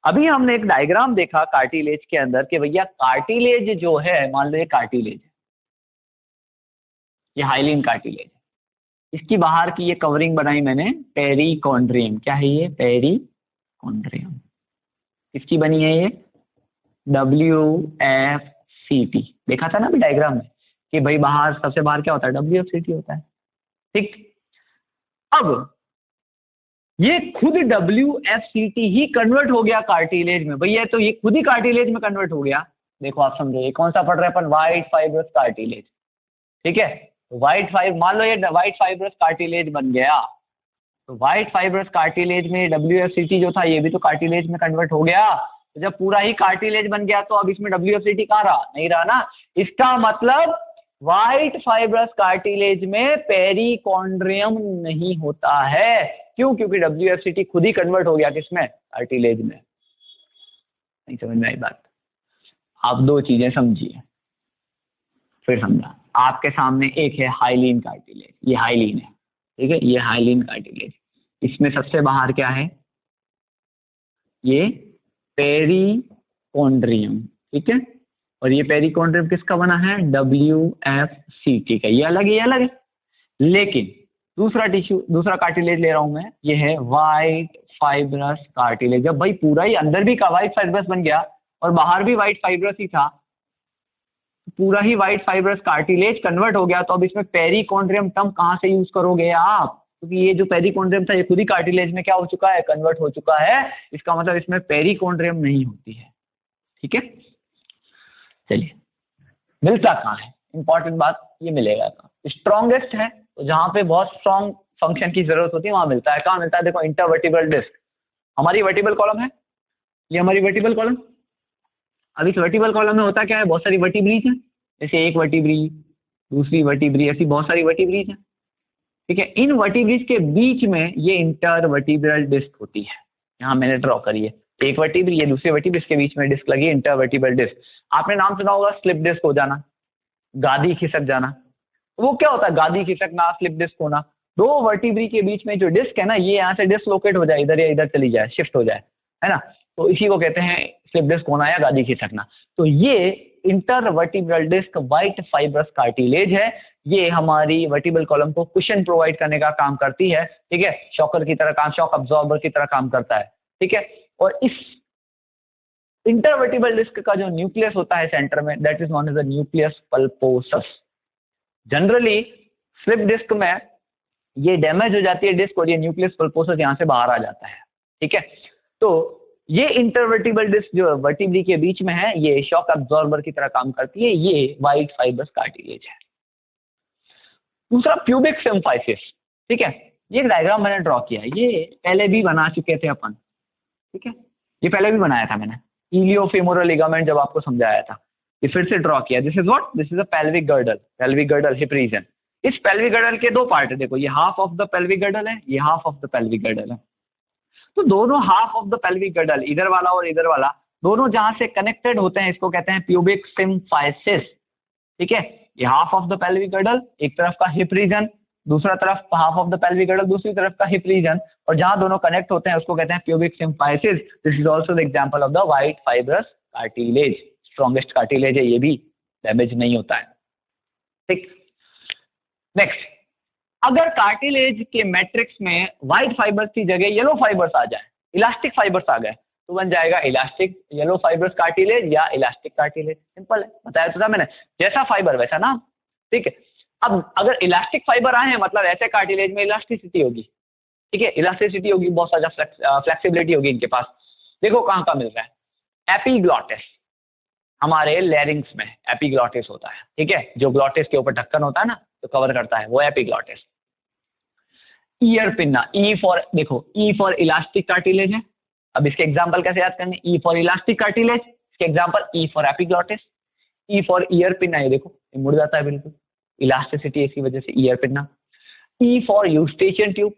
अभी हमने एक डायग्राम देखा कार्टिलेज के अंदर कि भैया कार्टिलेज जो है, मान लो ये कार्टिलेज है, ये हाइलीन कार्टिलेज है, इसकी बाहर की ये कवरिंग बनाई मैंने पेरिकॉन्ड्रियम, क्या है ये, पेरिकॉन्ड्रियम। किसकी बनी है ये, WFCT। देखा था ना अभी डायग्राम में कि भाई बाहर, सबसे बाहर क्या होता है, WFCT होता है, ठीक। अब ये खुद WFCT ही कन्वर्ट हो गया कार्टिलेज में, भैया तो ये खुद ही कार्टिलेज में कन्वर्ट हो गया। देखो आप समझो, ये कौन सा पढ़ रहे हैं अपन, व्हाइट फाइब्रस कार्टिलेज, ठीक है। व्हाइट फाइबर, मान लो ये व्हाइट फाइब्रस कार्टिलेज बन गया, तो व्हाइट फाइब्रस कार्टिलेज में WFCT जो था ये भी तो कार्टिलेज में कन्वर्ट हो गया। तो जब पूरा ही कार्टिलेज बन गया तो अब इसमें WFCT कहाँ रहा, नहीं रहा ना। इसका मतलब व्हाइट फाइब्रस कार्टिलेज में पेरिकॉन्ड्रियम नहीं होता है। क्यों? क्योंकि WFCT खुद ही कन्वर्ट हो गया किसमें? कार्टिलेज में। नहीं समझ में आई बात? आप दो चीजें समझिए, फिर समझा। आपके सामने एक है हाइलिन कार्टिलेज, ये हाइलिन है, ठीक है, ये हाइलिन कार्टिलेज। इसमें सबसे बाहर क्या है? ये पेरिकॉन्ड्रियम, ठीक है। और ये पेरिकॉन्ड्रियम किसका बना है? WFCT का। ये अलग है, ये अलग है। लेकिन दूसरा टिश्यू, दूसरा कार्टिलेज ले रहा हूं मैं, ये है व्हाइट फाइब्रस कार्टिलेज। जब भाई पूरा ही अंदर भी का व्हाइट फाइब्रस बन गया और बाहर भी व्हाइट फाइब्रस ही था, पूरा ही व्हाइट फाइब्रस कार्टिलेज कन्वर्ट हो गया, तो अब इसमें पेरिकॉन्ड्रियम टर्म कहां से यूज करोगे आप? क्योंकि ये जो पेरिकॉन्ड्रियम था ये खुद ही कार्टिलेज में क्या हो चुका है? कन्वर्ट हो चुका है। इसका मतलब इसमें पेरिकॉन्ड्रियम नहीं होती है, ठीक है। चलिए, मिलता कहाँ है? इंपॉर्टेंट बात, ये मिलेगा कहाँ? स्ट्रॉन्गेस्ट है तो जहां पे बहुत स्ट्रॉन्ग फंक्शन की जरूरत होती है वहां मिलता है। कहाँ मिलता है? देखो, इंटरवर्टिब्रल डिस्क। हमारी वर्टिब्रल कॉलम है, ये हमारी वर्टिब्रल कॉलम। अब इस वर्टिब्रल कॉलम में होता क्या है? बहुत सारी वर्टिब्रीज है, जैसे एक वर्टिब्री, दूसरी वर्टिब्री, ऐसी बहुत सारी वर्टिब्रीज है, ठीक है। इन वर्टिब्रीज के बीच में ये इंटरवर्टिब्रल डिस्क होती है। यहाँ मैंने ड्रॉ करी है, एक वर्टिब्री है, दूसरे वर्टिब्री के बीच में डिस्क लगी है, इंटरवर्टिब्रल डिस्क। आपने नाम सुना होगा स्लिप डिस्क हो जाना, गादी खिसक जाना। वो क्या होता है? गादी खिसकना, स्लिप डिस्क होना। दो वर्टिब्री के बीच में जो डिस्क है ना, ये यहाँ से डिसलोकेट हो जाए, इधर या इधर चली जाए, शिफ्ट हो जाए, है ना, तो इसी को कहते हैं स्लिप डिस्क होना या गादी खिसकना। तो ये intervertebral disc white fibrous cartilage है। ये हमारी वर्टिब्रल कॉलम को कुशन प्रोवाइड करने का काम करती है, ठीक है। शॉकर की तरह काम, शॉक अब्जॉर्बर की तरह काम करता है, ठीक है। और इस इंटरवर्टिब्रल डिस्क का जो न्यूक्लियस होता है सेंटर में, that is known as the nucleus pulposus. Generally slip disc में ये डैमेज हो जाती है डिस्क, और ये न्यूक्लियस पल्पोसस यहाँ से बाहर आ जाता है, ठीक है। तो ये इंटरवर्टिब्रल डिस्क जो वर्टिब्री के बीच में है, ये शॉक अब्जॉर्बर की तरह काम करती है। ये व्हाइट फाइब्रस कार्टिलेज है। दूसरा प्यूबिक सिम्फाइसिस, ठीक है। ये डायग्राम मैंने ड्रॉ किया है, ये पहले भी बना चुके थे अपन, ठीक है। ये पहले भी बनाया था मैंने, इलियोफेमोरल लिगामेंट जब आपको समझाया था। ये फिर से ड्रॉ किया। This is what? This is a pelvic girdle, pelvic girdle, hip region. इस पेल्विक गर्डल के दो पार्ट है, देखो, ये half of the pelvic girdle है, ये half of the pelvic girdle है। तो दोनों half of the pelvic girdle, इधर वाला और इधर वाला, दोनों जहां से कनेक्टेड होते हैं, इसको कहते हैं प्यूबिक सिम्फाइसिस, ठीक है। ये half of the pelvic girdle, एक तरफ का हिप रीजन, दूसरा तरफ half of the pelvic girdle, दूसरी तरफ का हिप रीजन, और जहां दोनों कनेक्ट होते हैं उसको कहते हैं pubic symphysis. This is also the example of the white fibrous cartilage. Strongest cartilage है, ये भी डैमेज नहीं होता है, ठीक। नेक्स्ट, अगर कार्टिलेज के मैट्रिक्स में व्हाइट फाइबर्स की जगह येलो फाइबर्स आ जाए, इलास्टिक फाइबर्स आ गए, तो बन जाएगा इलास्टिक येलो फाइबर्स कार्टिलेज या इलास्टिक कार्टिलेज। सिंपल है, बताया तो था मैंने, जैसा फाइबर वैसा नाम, ठीक है। अब अगर इलास्टिक फाइबर आए हैं, मतलब ऐसे कार्टिलेज में इलास्टिसिटी होगी, ठीक है, इलास्टिसिटी होगी, बहुत सारा फ्लेक्सिबिलिटी होगी इनके पास। देखो कहाँ कहाँ मिल रहा है? एपीग्लॉटिस, हमारे लैरिंग्स में एपीग्लॉटिस होता है, ठीक है। जो ग्लॉटिस के ऊपर ढक्कन होता है ना, तो कवर करता है, वो epiglottis. Year pinna, E for, देखो, ई फॉर इलास्टिक कार्टिलेज है। अब इसके एग्जांपल कैसे याद करने? ई फॉर इलास्टिक कार्टिलेज, इसके example E for epiglottis. E for ear pinna, ये देखो, ये मुड़ जाता है बिल्कुल, इलास्टिसिटी इसकी वजह से, ear pinna. E for Eustachian tube,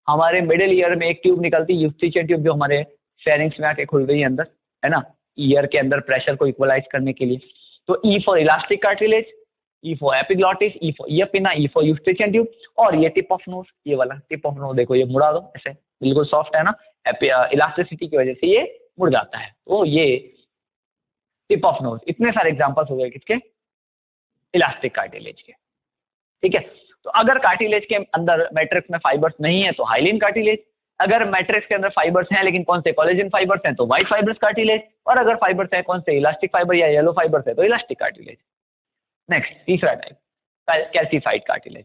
हमारे मिडिल ईयर में एक ट्यूब निकलती है यूस्टेचियन ट्यूब, जो हमारे फेरिंग्स में आके खुल गई है अंदर, है ना, ईयर के अंदर प्रेशर को इक्वलाइज करने के लिए। तो E for elastic cartilage, E for epiglottis, E for ear pinna, E for Eustachian tube. और ये टिप ऑफ नोज, ये वाला टिप ऑफ नोज देखो, ये मुड़ा दो ऐसे, बिल्कुल सॉफ्ट है ना, इलास्टिसिटी की वजह से ये मुड़ जाता है, तो ये टिप ऑफ नोज। इतने सारे एग्जांपल्स हो गए किसके? इलास्टिक कार्टिलेज के, ठीक है। तो अगर कार्टिलेज के अंदर मैट्रिक्स में फाइबर्स नहीं है तो हाइलिन कार्टिलेज, अगर मैट्रिक्स के अंदर फाइबर्स हैं लेकिन कौन से? कोलेजन फाइबर्स हैं, तो व्हाइट फाइब्रस कार्टिलेज, और अगर फाइबर्स हैं कौन से? इलास्टिक फाइबर या येलो फाइबर्स है, तो इलास्टिक कार्टिलेज। नेक्स्ट, तीसरा टाइप, कैल्सिफाइड कार्टिलेज।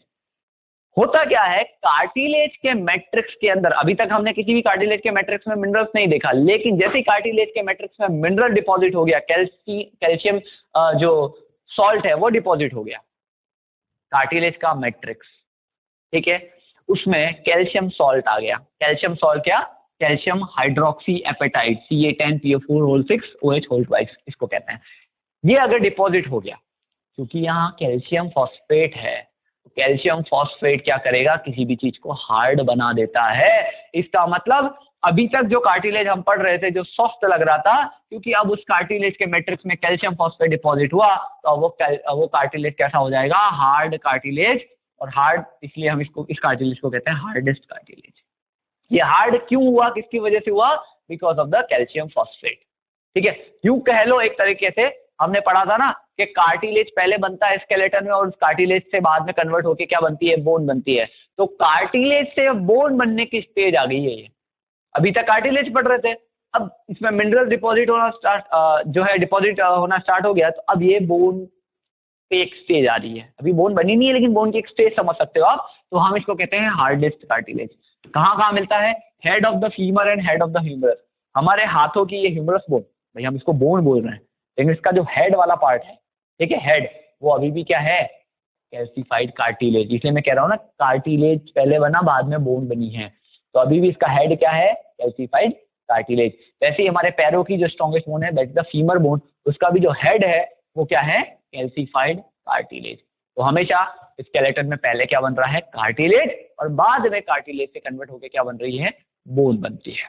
होता क्या है? कार्टिलेज के मैट्रिक्स के अंदर, अभी तक हमने किसी भी कार्टिलेज के मैट्रिक्स में मिनरल्स नहीं देखा, लेकिन जैसे ही कार्टिलेज के मैट्रिक्स में मिनरल डिपॉजिट हो गया, कैल्शियम जो सॉल्ट है वो डिपॉजिट हो गया, कार्टिलेज का मैट्रिक्स, ठीक है, उसमें कैल्शियम सॉल्ट आ गया। कैल्शियम सॉल्ट क्या? Calcium hydroxyapatite, Ca10PO4 6 OH 12, इसको कहते हैं। ये अगर डिपॉजिट हो गया क्योंकि यहाँ कैल्शियम फॉस्फेट है, कैल्शियम फॉस्फेट क्या करेगा, किसी भी चीज को हार्ड बना देता है। इसका मतलब अभी तक जो कार्टिलेज हम पढ़ रहे थे जो सॉफ्ट लग रहा था, क्योंकि अब उस कार्टिलेज के मैट्रिक्स में कैल्शियम फॉस्फेट डिपॉजिट हुआ तो वो कार्टिलेज कैसा हो जाएगा, हार्ड कार्टिलेज। और हार्ड इसलिए हम इस कार्टिलेज को कहते हैं हार्डेस्ट कार्टिलेज। ये हार्ड क्यों हुआ, किसकी वजह से हुआ, because of the calcium phosphate. ठीक है, यूं कह लो एक तरीके से, हमने पढ़ा था ना कि कार्टिलेज पहले बनता है स्केलेटन में और उस कार्टिलेज से बाद में कन्वर्ट होके क्या बनती है, बोन बनती है। तो कार्टिलेज से बोन बनने की स्टेज आ गई है ये। अभी तक कार्टिलेज पढ़ रहे थे, अब इसमें मिनरल डिपॉजिट होना डिपॉजिट होना स्टार्ट हो गया, तो अब ये बोन पे एक स्टेज आ रही है। अभी बोन बनी नहीं है लेकिन बोन की एक स्टेज समझ सकते हो आप। तो हम इसको कहते हैं हार्डेस्ट कार्टिलेज। कहाँ कहाँ मिलता है, head of the femur and head of the humerus. हमारे हाथों की ये ह्यूमरस बोन, भाई हम इसको बोन बोल रहे हैं, लेकिन इसका जो हेड वाला पार्ट है, ठीक है, हेड, वो अभी भी क्या है, कैल्सिफाइड कार्टिलेज। इसलिए मैं कह रहा हूँ ना, कार्टिलेज पहले बना बाद में बोन बनी है, तो अभी भी इसका हेड क्या है, कैल्सिफाइड कार्टिलेज। वैसे ही हमारे पैरों की जो स्ट्रॉन्गेस्ट बोन है that is the femur bone, उसका भी जो हेड है वो क्या है, कैल्सिफाइड कार्टिलेज। तो हमेशा स्केलेटन में पहले क्या बन रहा है, कार्टिलेज, और बाद में कार्टिलेज से कन्वर्ट होकर क्या बन रही है, बोन बनती है।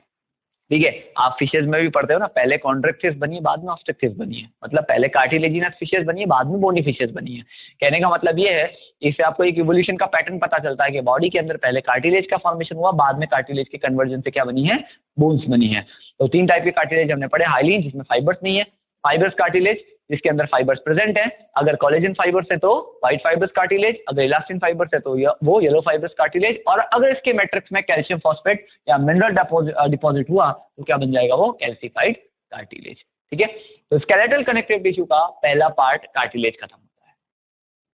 ठीक है, आप फिशेज में भी पढ़ते हो ना, पहले कॉन्ट्रैक्टिस बनी है बाद में ऑब्स्ट्रक्टिस बनी है, मतलब पहले कार्टिलेजिनस फिशेज बनी है बाद में बोनी फिशेज बनी है। कहने का मतलब ये है, इससे आपको एक इवोल्यूशन का पैटर्न पता चलता है कि बॉडी के अंदर पहले कार्टिलेज का फॉर्मेशन हुआ, बाद में कार्टिलेज के कन्वर्जन से क्या बनी है, बोन्स बनी है। तो 3 टाइप के कार्टिलेज हमने पढ़े, हाइलिन जिसमें फाइबर्स नहीं है, फाइबर्स कार्टिलेज जिसके अंदर फाइबर्स प्रेजेंट हैं, अगर कोलेजन फाइबर्स है तो व्हाइट फाइबर्स कार्टिलेज, अगर इलास्टिन फाइबर्स है तो वो येलो फाइबर्स कार्टिलेज, और अगर इसके मैट्रिक्स में कैल्शियम फॉस्फेट या मिनरल डिपॉजिट हुआ तो क्या बन जाएगा, वो कैल्सिफाइड कार्टिलेज। ठीक है, तो स्केलेटल कनेक्टिव टिश्यू का पहला पार्ट कार्टिलेज खत्म।